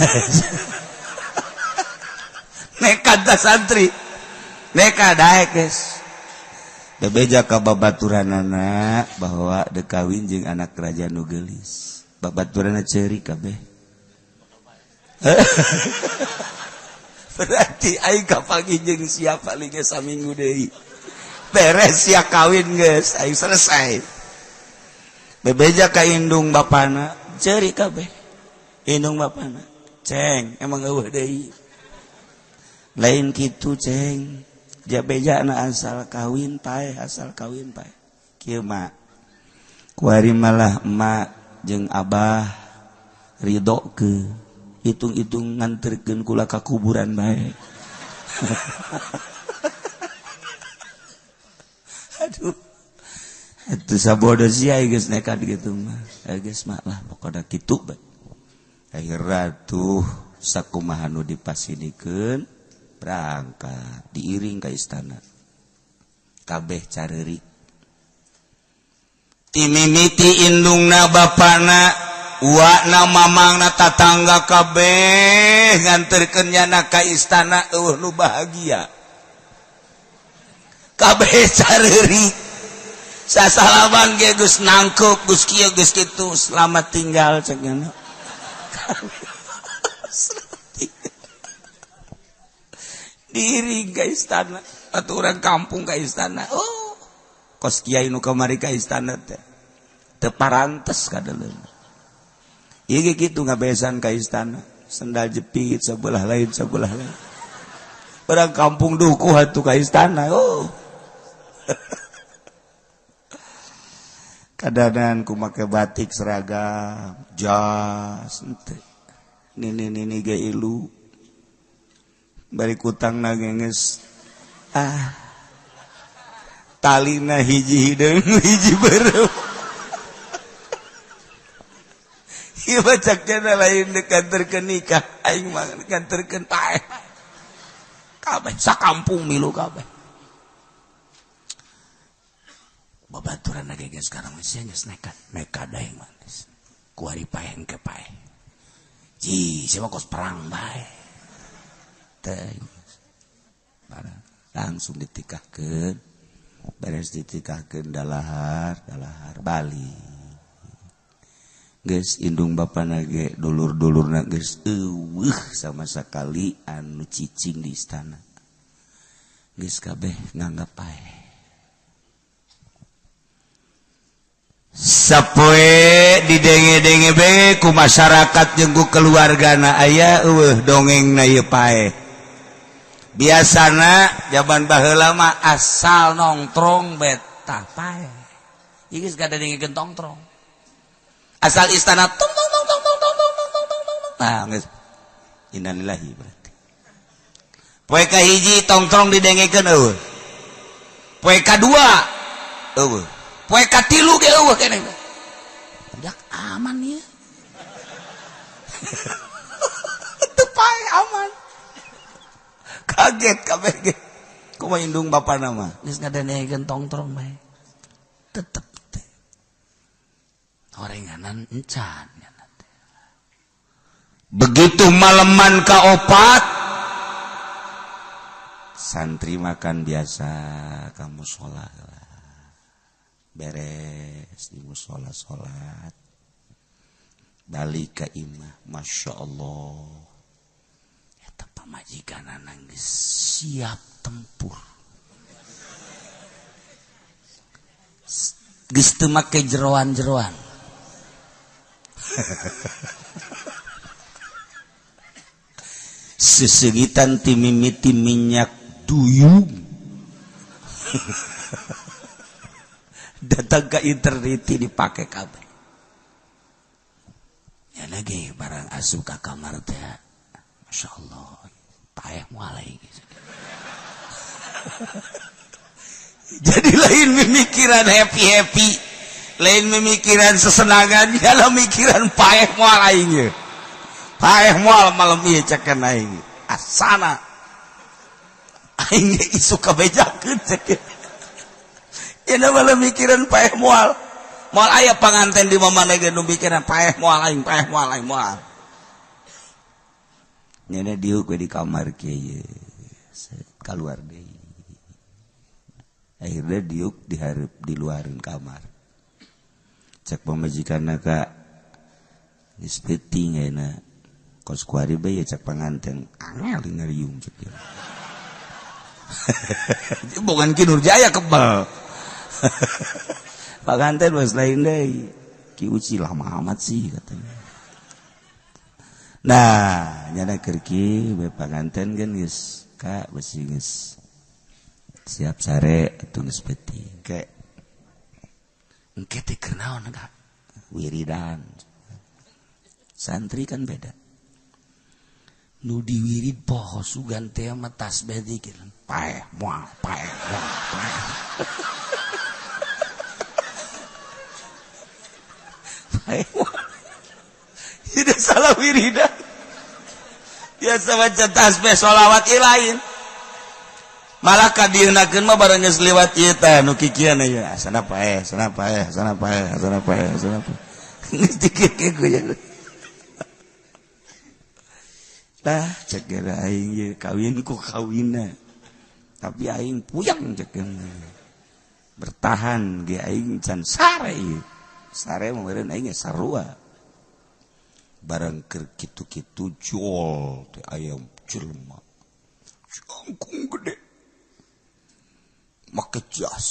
A: nekat da santri nekat daek geus bebeja ka babaturanana bahwa deuk kawin jeung anak raja nu geulis babaturanna ceurik kabeh berarti aing kapagi jeung sia paling ge saminggu deui beres sia kawin geus aing selesai bebeja ka indung bapana ceurik kabeh indung bapana ceng emang eueuh deui lain kitu ceng jabejana asal kawin paeh kieu mah kuari malah emak jeung abah ridho ke hitung-hitung nganterkeun kula ka kuburan bae. Aduh. Itu sabodo sia geus nekat gitu mah. Geus mah lah pokona kitu bae. Akhirna tuh sakumaha nu dipasinikeun berangkat diiring ka istana. Kabeh careurik. Timimiti indungna bapana, uakna mamangna tatangga kabeh nganterkeun nyana ka istana nu bahagia. Kabeh careurik. Sasalaman ge geus nangkep geus kieu geus kitu, selamat tinggal cenah. Diiring ka istana, atuh urang kampung ka istana. Oh, kos kiai nu kamari ka istana teh teu parantes ka deuleuh. Ieu ge kitu ngabesan ka istana, sendal jepit sebelah lain. Urang kampung dukuh atuh ka istana. Oh. Kadanan ku make batik seragam, jas henteu. Nini ge ilu. Bari kutangna geus talina hiji hideung hiji beureum. Ieu bacakna lain dekanterkeun nikah, aing mah dekanterkeun paeh. Kabeh sakampung milu kabeh. Babaturan lagi guys sekarang masih nekat daeng manis. Kuari paeh ke paeh. Ji, siapa kos perang bae. Teh. Langsung ditikahkeun. Beres ditikahkeun dalahar Bali. Geus indung bapana ge dulur-dulurna geus eueuh sama sakali anu cicing di istana. Geus kabeh nganggap paeh. Sapoe didenge-denge be ku masyarakat jeung ku keluargana aya eueuh dongengna ieu paeh. Biasana zaman baheula mah asal nongtrong betah paeh. Ieu geus gadengkeun tongtrong. Asal istana tong tong tong tong tong tong tong tong tong. Nah, geus innalillahi berarti. Poe kahiji tongtrong didengekeun eueuh. Poe kadua eueuh. Poe katilu ge eueuh keneh. Jak aman ieu. Teu paeh aman. Kaget kabeh ge. Kumaha indung bapana mah geus ngadenengkeun tongtrong bae. Tetep teh. Horenganan encan nya teh. Begitu maleman kaopat santri makan biasa kamu sholat. Beres di musola sholat balik ke imah, masya Allah eta pamajikanana geus siap tempur geus teu make jeroan-jeroan. Sesegitan ti mimiti minyak duyung. Datang ke internet dipake kabeh. Ya lagi barang asup ka kamar teh. Masya Allah. Paeh mulai gitu. Jadi lain memikiran happy-happy. Lain memikiran sesenangan. Yalah mikiran paeh mulai gitu. Paeh mual malam ieu cekeun aing. Asana. Aing isu kabejakeun cekeun. Ya malah mikiran paeh moal. Moal aya panganten di mamana ge nu mikiran paeh moal aing moal. Nyana diuk we di kamar kieu. Kaluar deui. Akhirnya diuk dihareup di luareun kamar. Cek pamajikanna ka geus peuting ayeuna. Kos kuari bae cek panganten angel ngariung cek dia. Bukan Kinurjaya kebal. Panganten was lain deui. Ki uci lama amat sih katanya. Nah, nyana keur kieu bae panganten geun geus ka besi geus siap sare atuh geus peuting. Engke teh keur naon Kak? Wiridan. Santri kan beda. nu diwirid poho sugan teh mah tasbih zikir paeh moal paeh moal paeh paeh moal tidak salah wiridan biasa baca tasbih sholawat lain malah kadienakeun mah barang geus liwat ieu teh nu kikieu ya sana paeh sana paeh sana paeh sana paeh sana paeh geus dikeke ku ya lah cek aing ye kawin ku kawinna tapi aing puyang cek bertahan ge aing can sare ieu sare meureun aing sarua barang keur kitu-kitu jol teh ayam jelema jangkung gede make jas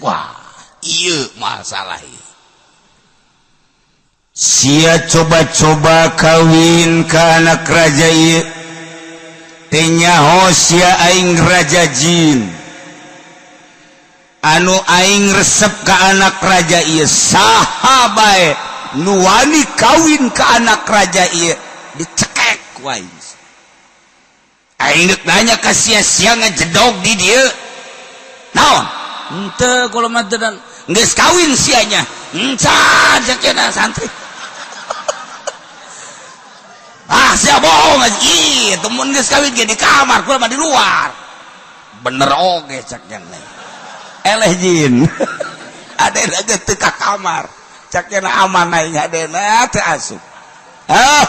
A: wah ieu masalah ieu sia coba-coba kawin ka anak raja ieu teh nyaho sia aing raja jin anu aing resep ka anak raja ieu saha bae nu wani kawin ka anak raja ieu dicekek ku aing aing nanya ka sia-sia ngajedog di dieu naon henteu kula mah teu geus kawin sianya encan cenah santri sia bohong aja ih temen geus kawin ge di kamar kula mah di luar bener oge cek cenah eleh jin adena ge teu ka kamar cek cenah aman aing adena teu asup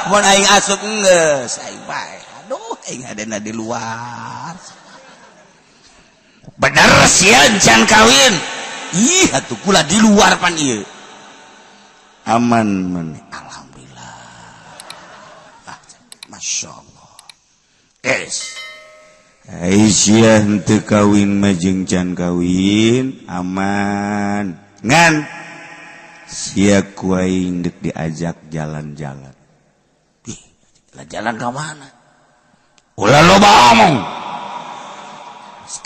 A: mun aing asup geus aing bae aduh aing adena di luar bener sia encan kawin ih atuh kula di luar pan ieu aman mun Masya Allah Aisyah henteu kawin majeng can kawin aman ngan sia ku aing dek diajak jalan-jalan ih jalan ka mana ulah loba omong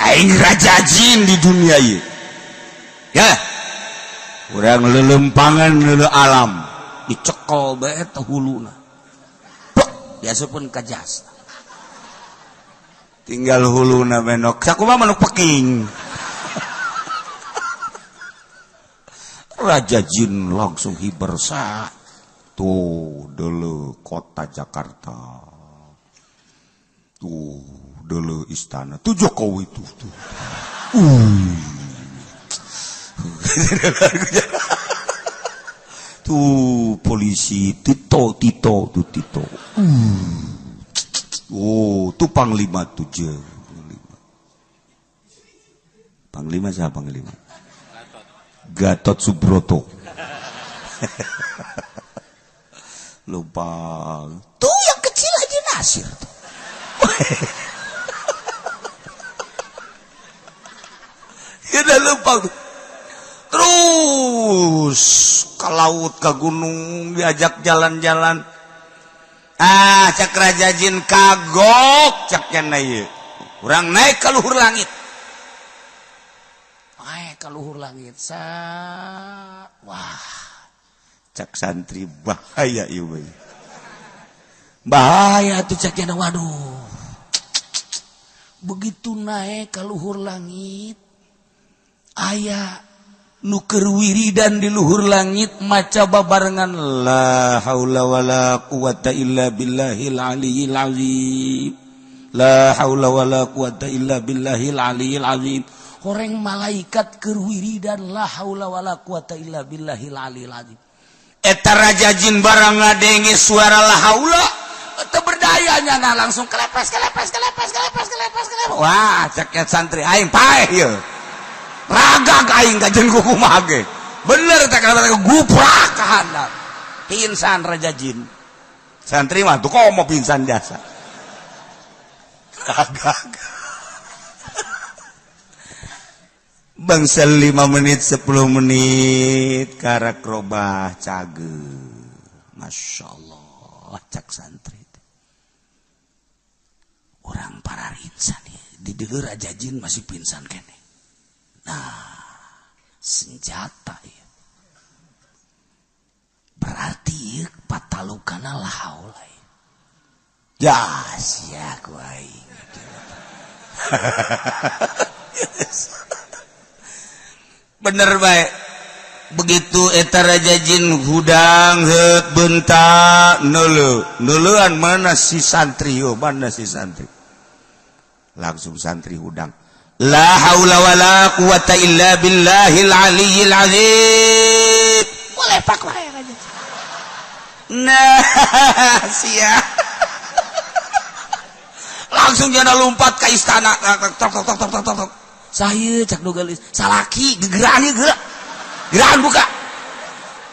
A: aing raja jin di dunia ieu ya urang lelempangan leuleuh alam dicekel bae teh huluna diasupun ka jas tinggal huluna menok sakumaha manuk peking raja jin langsung hibersa tuh deuleuh kota Jakarta tuh deuleuh istana tuh Jokowi tuh tuh polisi Tito oh tuh panglima tuh panglima siapa panglima Gatot Subroto lupa tuh yang kecil aja Nasir tuh ya udah lupa terus ke laut ke gunung diajak jalan-jalan cek raja jin kagok cek cenah ieu urang naik ka luhur langit wah cek santri bahaya ieu bahaya tuh cek cenah waduh begitu naik ka luhur langit aya nu keur wiridan di luhur langit maca babarengan la haula wala quwata illa billahil aliyil azim la haula wala quwata illa billahil aliyil azim horeng malaikat keur wiridan la haula wala quwata illa billahil aliyil azim eta raja jin barang ngadenge suara la haula teu berdayanya nah langsung kelepes wah cek santri aing paeh ieu raga aing kajen kumaha ge bener teh kata guprak ka handap pingsan raja jin santri mah tuh komo pingsan jasa raga bangsa 5 menit 10 menit karak robah cage Masya Allah cak santri orang para insan di deueur raja jin masih pingsan kene. Nah, senjata ya. Berarti ieu patalukana lahaul ya sia ku aing bener bae begitu eta Raja Jin hudang heut bentak neuleuan mana si santri langsung santri hudang la haula wala quwata illa billahil aliyyil azim boleh pak wae Raja nah sia langsung jana lompat ke istana tok saya cak dogelis salaki gegeran ieu gerahan buka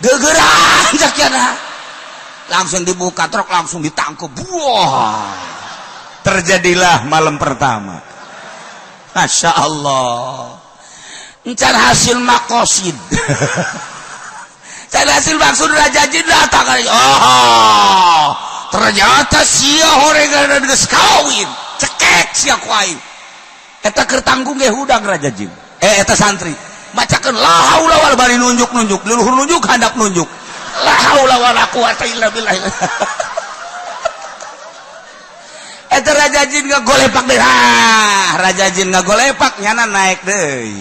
A: gegeran cak jana langsung dibuka truk langsung ditangkep wah terjadilah malam pertama Masya Allah encan hasil makosid can hasil maksud Raja Jin datang oh ternyata sia horengan geus kawin cekek sia ku aing eta keur tanggung ge hudang Raja Jin eta santri macakeun la haula wala bari nunjuk leluhur nunjuk handap nunjuk la haula wala quwata illa billah eta Raja Jin ngagolepak deui Raja Jin ngagolepak nyana naik deui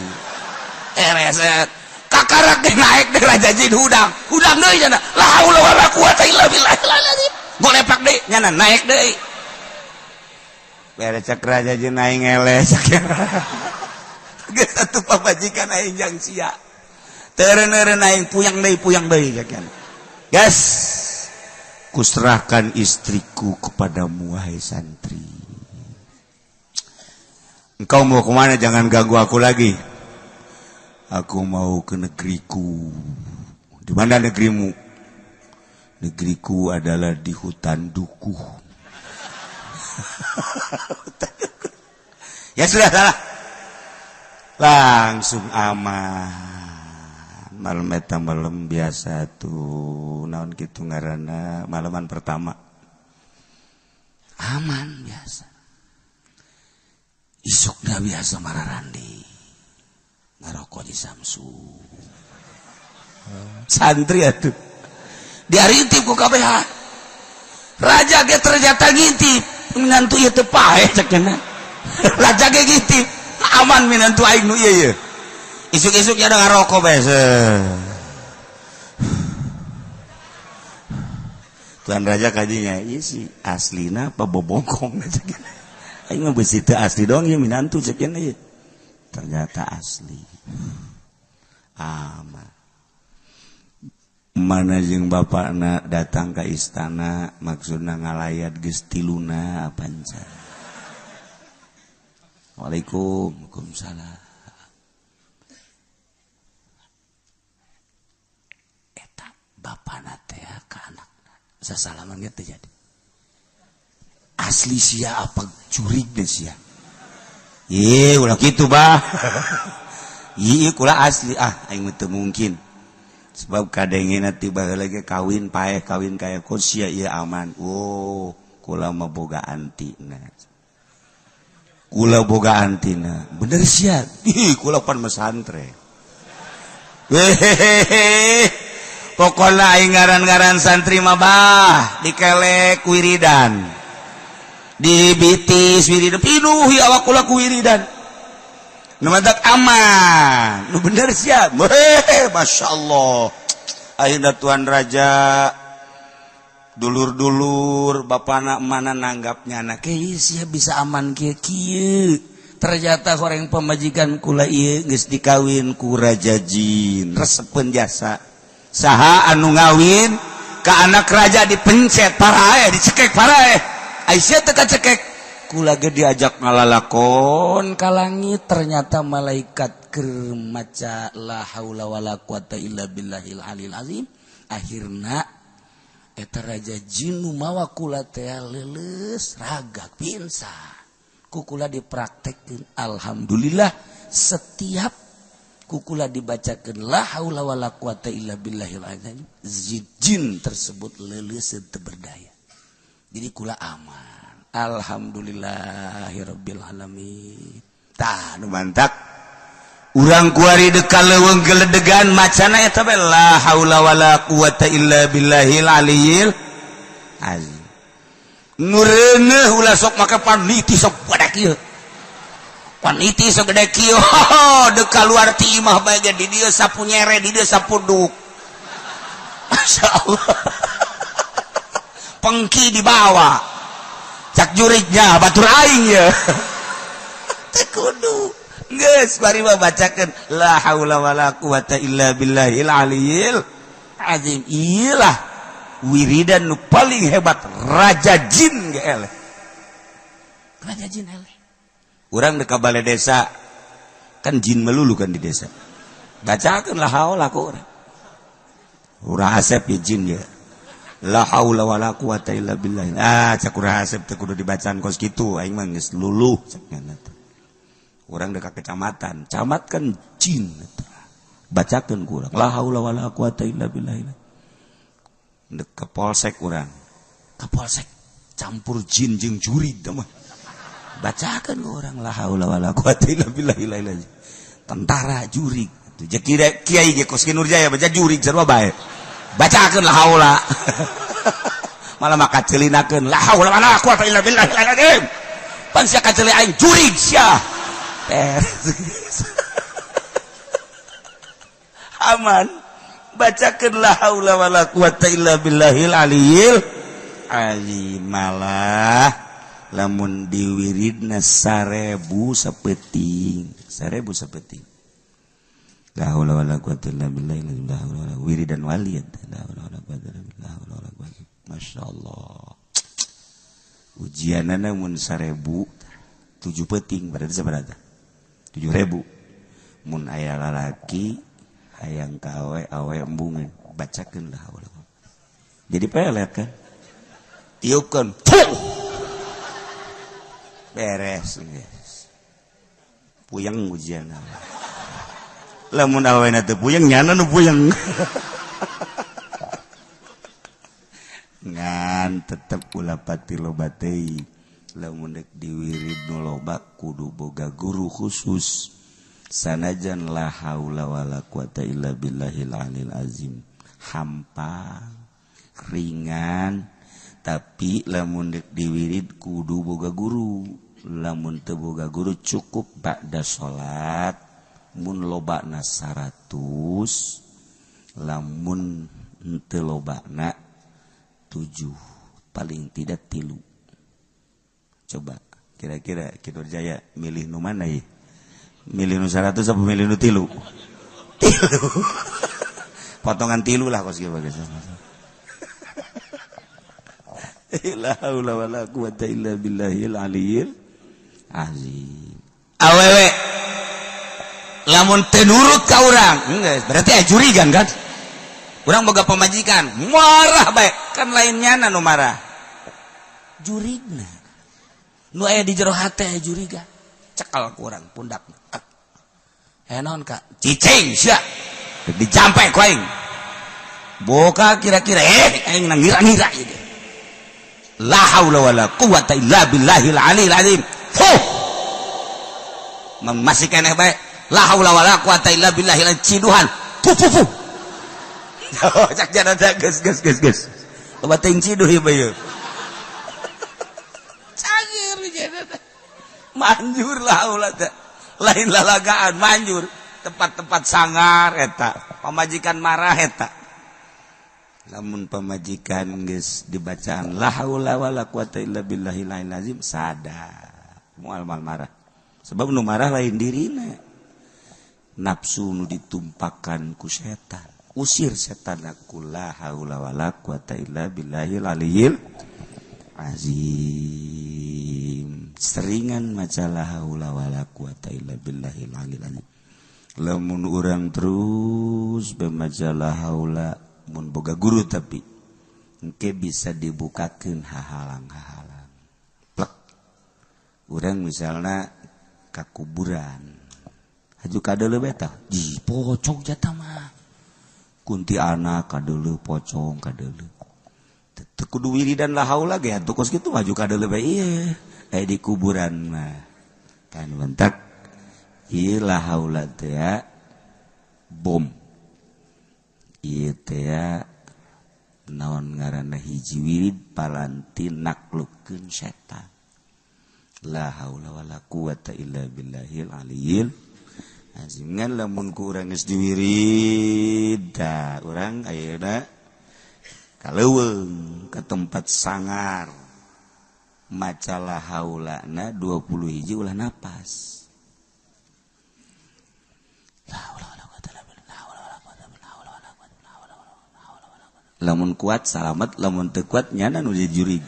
A: reset kakarak teh naik deui Raja Jin hudang deui cenah la haula wala quwata illa billah golepak deui nyana naik deui beres cek Raja Jin aing ngeles geus atuh pabajikan aing jang sia teureun aing puyang deui cek gas kuserahkan istriku kepadamu wahai santri engkau mau kemana jangan ganggu aku lagi aku mau ke negeriku di mana negerimu negeriku adalah di hutan dukuh ya sudah salah langsung aman malam eta malam biasa tuh naon kitu ngaranna malaman pertama aman biasa isukna biasa mararandi ngarokok di Samsu santri atuh diarintip ku kabeh raja ge ternyata ngintip minantu ieu teu pae cek cenah raja ge ngintip aman minantu aing nu ieu isuk-isuk ya ngarokok bae Tuan Raja kadinya ieu si aslina apa bobongkong cek aing mah beusi teu asli dong ieu minantu cek ieu ternyata asli aman mana jeung bapakna datang ke istana maksudna ngalayat geus tiluna panca Waalaikumsalam eta bapana teh ka anakna sasalaman ge teh jadi asli sia apa curig deh sia ieu ulah kitu bah ieu kula asli aing teu mungkin sebab kadengena tiba lagi kawin paeh kawin kaya sia ieu aman oh kula mah boga antina bener sia kula pan mesantren pokokna aing ngaran-ngaran santri mah bah dikelek wiridan dibitis wiridan pinuh ya awak kula ku wiridan nu madak aman nu bener sia Masya Allah ayeuna Tuan Raja dulur-dulur bapana mana nanggapnya anak ieu sia bisa aman kieu ternyata horeng pemajikan kula ieu geus dikawin ku Raja Jin resepeun jasa saha anu ngawin ka anak raja dipencet parae dicekek parae Aisyah teh kacekek kula ge diajak ngalalakon ka langit ternyata malaikat keur maca la haula wala quwata illa billahil alil azim akhirna eta Raja Jin nu mawa kula teh leuleus ragak pinsan ku kula dipraktekkeun alhamdulillah setiap ku kula dibacakeun la haula wala quwata illa billahil azim jin tersebut leuleus teu berdaya jadi kula aman alhamdulillahirabbil alamin tah nu mantak urang kuari dekal leuweung geledegan macana eta bae la haula wala quwata illa billahil aliyil azim. Nu reuneuh ulah sok make paniti sok pada kieu. Paniti sok gede kieu. Dekal luar ti imah bae ge di dieu sapu nyere di dieu sapu duk. Masyaallah. Pengki dibawa. Cak jurignya batur aing ya. Teu kudu. Geus bari mah bacakeun la haula wala quwata illa billahil aliyil azim. Iyalah wiridan nu paling hebat raja jin ge eleh. Raja jin eleh. Urang deka balai desa kan jin melulu kan di desa. Bacakeun la haula ku urang. Urang Asep ya jin ya. La haula wala quwata illa billah. Cak urang Asep teh kudu dibacaan kos kitu aing mah geus luluh cenah teh. Urang deka kecamatan, camat kan jin eta. Bacakeun ku urang la haula wala quwata illa billah. Dek ke polsek urang ke polsek campur jin jeung jurig teh mah bacakeun ku urang la haula wala quwata illa billah tentara jurig teh kira kiai ge kos Nurjaya baca jurig sarua bae bacakeun la haula malah maka celinakeun la haula wala quwata illa billah pan sia kaceli aing jurig sia aman. Bacakeun la haula wala quwata illa billahil aliyil azim. Malah lamun diwiridna 1000 sapeting la haula wala quwata illa billah la haula wala wiridan waliyad la haula wala quwata illa billah la haula wala quwata masyaallah. Ujianana mun 1000 7 peting berarti sabaraha 7000 mun aya lalaki hayang ka awe embungan bacakeun lah haula. Jadi pelet kan tiupkeun beres geus puyeng ujian lamun awena teu puyeng nyana nu puyeng ngan tetep ulah pati loba teuing lamun dek diwirid nu loba kudu boga guru khusus. Sanajan la haula wala quwata illa billahil alil azim hampang ringan tapi lamun dek diwirid kudu boga guru. Lamun teu boga guru cukup ba'da salat mun lobana 100 lamun teu lobana 7 paling tidak 3. Coba kira-kira Ki Nurjaya milih nu mana ya? Milih nu 100 apa milih nu 3? 3. Potongan 3 lah kos kieu bagus. La haula wala quwata illa billahil aliyil azim. Awewe lamun teu nurut ka urang, berarti ajurigan kan? Urang boga pamajikan, marah bae, kan lainnya nu marah. Jurigna. Nu aya di jero hate ajurigan. Cekal ku urang pundakna. Naon Kak? Cicing sia. Dicampe ku aing. Boka kira-kira aing ngira-ngira ieu. La haula wala quwata illa billahil aliyil azim. Masih keneh bae. La haula wala quwata illa billahil ciduhan. Fu. Cak jana geus. Loba teuing ciduh ieu bae. Cagir jana. Manjur la haula teh. Lain lalagaan manjur tempat-tempat sangar eta pamajikan marah eta lamun pamajikan geus dibacaan la haula wala quwata illa billahil azim sadar moal marah sebab nu marah lain dirina nafsu nu ditumpakan ku setan usir setan aku la haula wala quwata illa billahil aliyil azim. Seringan maca la haula wala quwata illa billahil aliyil azim. Lamun urang terus bemaca la haula mun boga guru tapi engke bisa dibukakeun hahalang-hahalang. Plek. Urang misalna ka kuburan. Haju kadeuleu beta, ji pocong jata mah. Kunti anak kadeuleu pocong kadeuleu. Teu kudu wiridan la haula ge atuh kos kitu maju kadeuleu bae ieu. Di kuburan mah kan bentak la haula teh bom ieu teh naon ngaranna hiji wirid palanti naklukkeun setan la haula wala quwata illa billahil aliyil azim ngan lamun ku urang geus diwirid da urang ayeuna kaleuweung ka tempat sangar maca la haulana 20 hiji ulah napas lamun kuat salamet lamun teu kuat nyana nu jadi jurig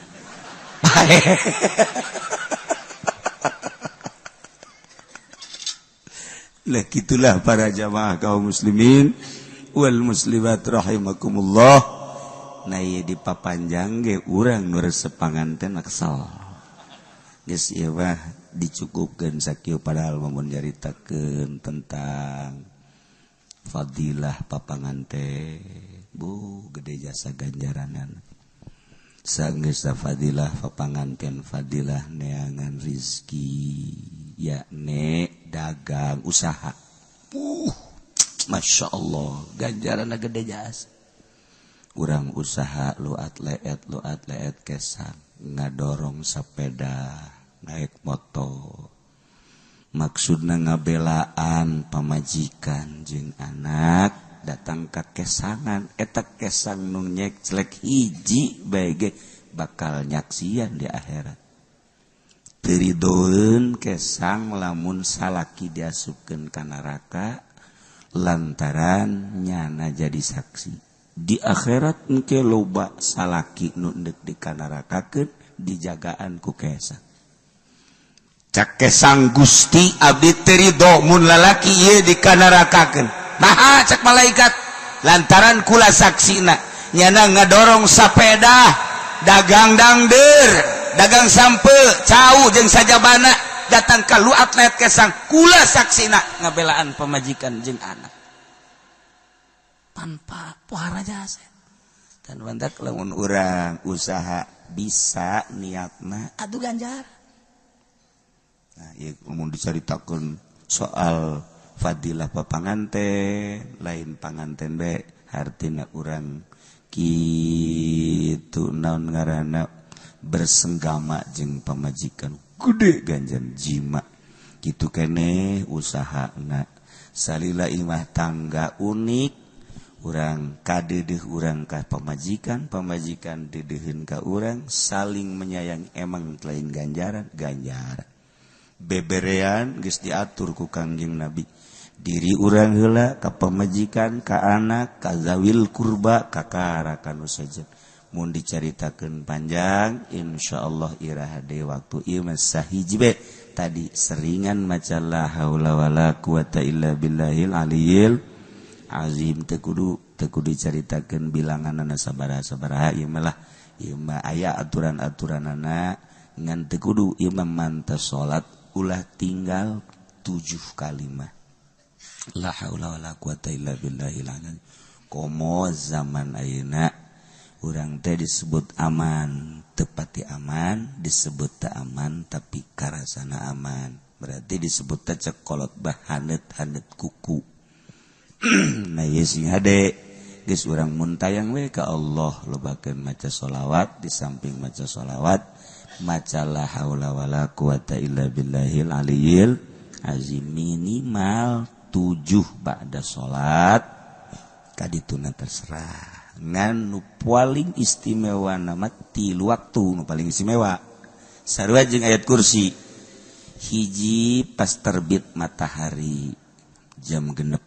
A: lah gitulah para jamaah kaum muslimin wal muslimat rahimakumullah nah ieu dipapanjang ge urang nu resep panganten kesal geus ieu mah dicukupkeun sakieu padahal mun nyaritakeun tentang fadilah papanganten bu gede jasa ganjaranan sanggeus fadilah papanganten fadilah neangan rizki yakni dagang usaha Masya Allah ganjaran gede jasa urang usaha luat leet kesang ngadorong sepeda naik motor maksudna ngabelaan pamajikan jeung anak datang ka kesangan eta kesang nu nyek celek hiji bae ge bakal nyaksian di akhirat teridoeun kesang lamun salaki diasupkeun ka neraka lantaran nyana jadi saksi di akhirat engke loba salaki nu endek di ka nerakakeun dijagaan ku kesang cak kesang Gusti abdi terido mun lalaki ieu di ka nerakakeun nah cek malaikat lantaran kula saksina nyana ngadorong sapeda dagang dangder dagang sampe cau jeung sajabana datang ka lu atlet kesang kula saksina ngabelaan pamajikan jeung anak tanpa pohara jasa dan bantak lamun urang usaha bisa niatna atuh ganjar nah ieu mun dicaritakeun soal fadilah papanganten lain panganten bae hartina urang kitu naon ngaranna bersenggama jeung pamajikan gede ganjan jima kitu keneh usahana salila imah tangga unik urang kadeudeung urang ka pamajikan dedeuheun ka urang saling menyayangi emang lain ganjaran beberean geus diatur ku Kangjeng Nabi diri urang heula ka pamajikan ka anak ka zawil kurba ka karakan saja mun dicaritakeun panjang insyaallah iraha deui waktu ieu mah sahiji bae tadi seringan maca la haula wala quwata illa billahil aliyil azim teu kudu dicaritakeun bilanganna sabaraha ieu mah aya aturan-aturanana ngan teu kudu ieu mah manta salat ulah tinggal 7 kalimat la haula wala quwata illa billahil azim komo zaman ayeuna urang teh disebut aman tepati aman disebut teu aman tapi karasana aman berarti disebut teh cek kolot bahaneut kuku nah ieu sing hade geus urang mun tayang we ka Allah lobakeun maca sholawat di samping maca sholawat maca la haula wala quwata illa billahil aliyil azim minimal 7 ba'da salat kadituna terserah ngan nu paling istimewa nama 3 waktu nu paling istimewa sarua jeung ayat kursi hiji pas terbit matahari jam genep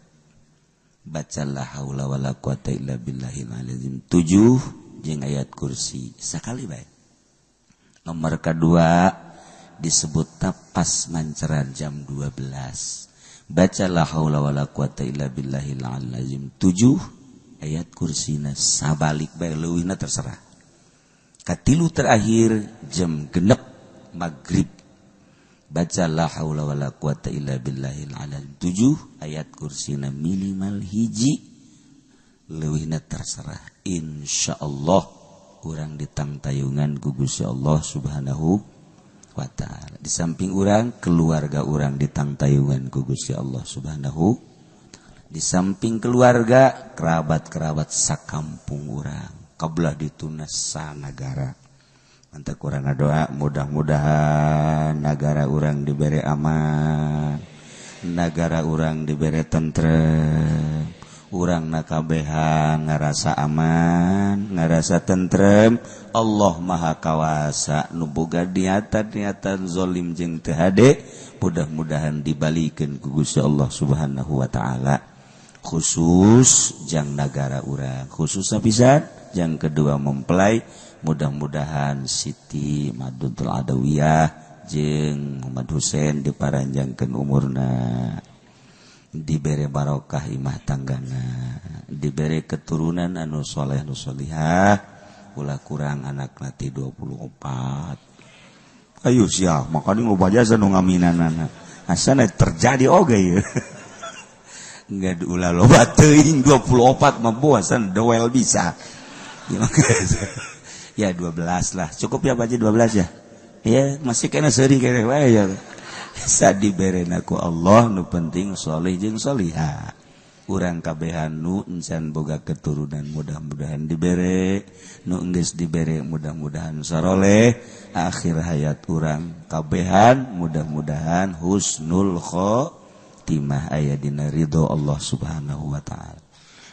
A: baca la haula wala quwata illa billahil azim 7 jeung ayat kursi sakali bae nomor kedua disebut pas manceran jam 12 baca la haula wala quwata illa billahil azim 7 ayat kursina sabalik bae leuwihna terserah katilu terakhir jam genep maghrib baca la haula wala quwata illa billahil azim 7 ayat kursina minimal hiji leuwihna terserah insyaallah urang ditangtayungan ku Gusti Allah subhanahu wa ta'ala. Di samping urang keluarga urang ditangtayungan ku Gusti Allah Subhanahu. Di samping keluarga kerabat-kerabat sakampung urang kabelah ditunas sanagara. Mantap urang doa mudah-mudahan negara urang diberi aman, negara urang diberi tentrem, urang nakabehan ngarasa aman, ngarasa tentrem. Allah Maha Kawasa nu boga niatan zalim jeung teu hade, mudah-mudahan dibalikeun ku Gusti Allah Subhanahu wa taala. Khusus jang negara urang, khusus sapisan, yang kedua mempelai, mudah-mudahan Siti Madutul Adawiyah jeung Muhammad Husein diparanjangkeun umurna, dibere barokah imah tanggana, dibere keturunan anu soleh anu solihah, ulah kurang anak nanti 24. Ayo sia, makanya loba jasa nu ngaminanana. Asana terjadi oge ya. Enggak ulah loba teuing 24 mah boasan dewel bisa. Ya 12 lah. Cukup ya Pak Haji 12 ya. Ya masih kena seuring kene wae ya. Sadibereuna ku Allah nu penting saleh jeung salihah. Urang kabehan nu encan boga keturunan mudah-mudahan dibere, nu geus dibere mudah-mudahan saroleh, akhir hayat urang kabehan mudah-mudahan husnul khotimah aya dina ridho Allah Subhanahu wa taala.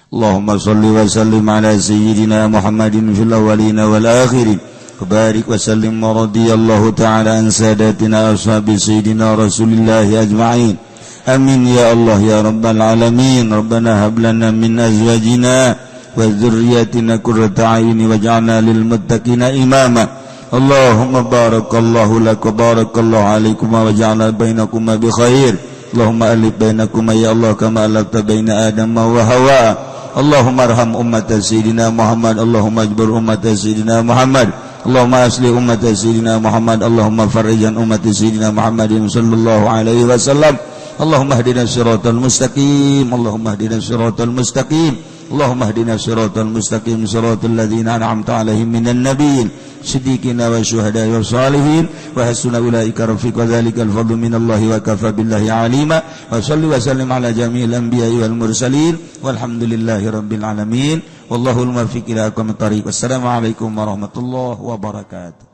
A: Allahumma shalli wa sallim ala sayyidina Muhammadin fil awwalin wal akhirin. Barik wa sallim wa radiyallahu ta'ala an sadatina ashabi sayyidina Rasulillah ajma'in. Amin ya Allah ya rabbal alamin. Rabbana hab lana min azwajina wa dhurriyyatina qurrata a'yun waj'alna lil muttaqina imama. Allahumma barakallahu lak wa barakallahu alaikum wa ja'alna bainakum bi khair. Allahumma alif bainakum ya Allah kama alafta baina Adam wa Hawa. Allahumma arham ummat sayyidina Muhammad. Allahumma ajbur ummat sayyidina Muhammad. Allahumma aslih ummat sayyidina Muhammad. Allahumma farrijan ummat sayyidina Muhammadin sallallahu alaihi wasallam. Allahumma hdina siratal mustaqim. Allahumma hdina siratal mustaqim. Allahumma hdina siratal mustaqim siratal ladzina an'amta 'alaihim minan nabiyyin siddiqina wa syuhada'i wa salihin wa hasuna ulaika rafiqa dzalikal fadlu minallahi wa kafa billahi 'alima. Wa shalli wa sallim ala jami'il anbiya'i wal mursalin walhamdulillahi rabbil alamin. Wallahul muwaffiq ila aqwamit thariq. Wassalamu alaikum warahmatullahi wabarakatuh.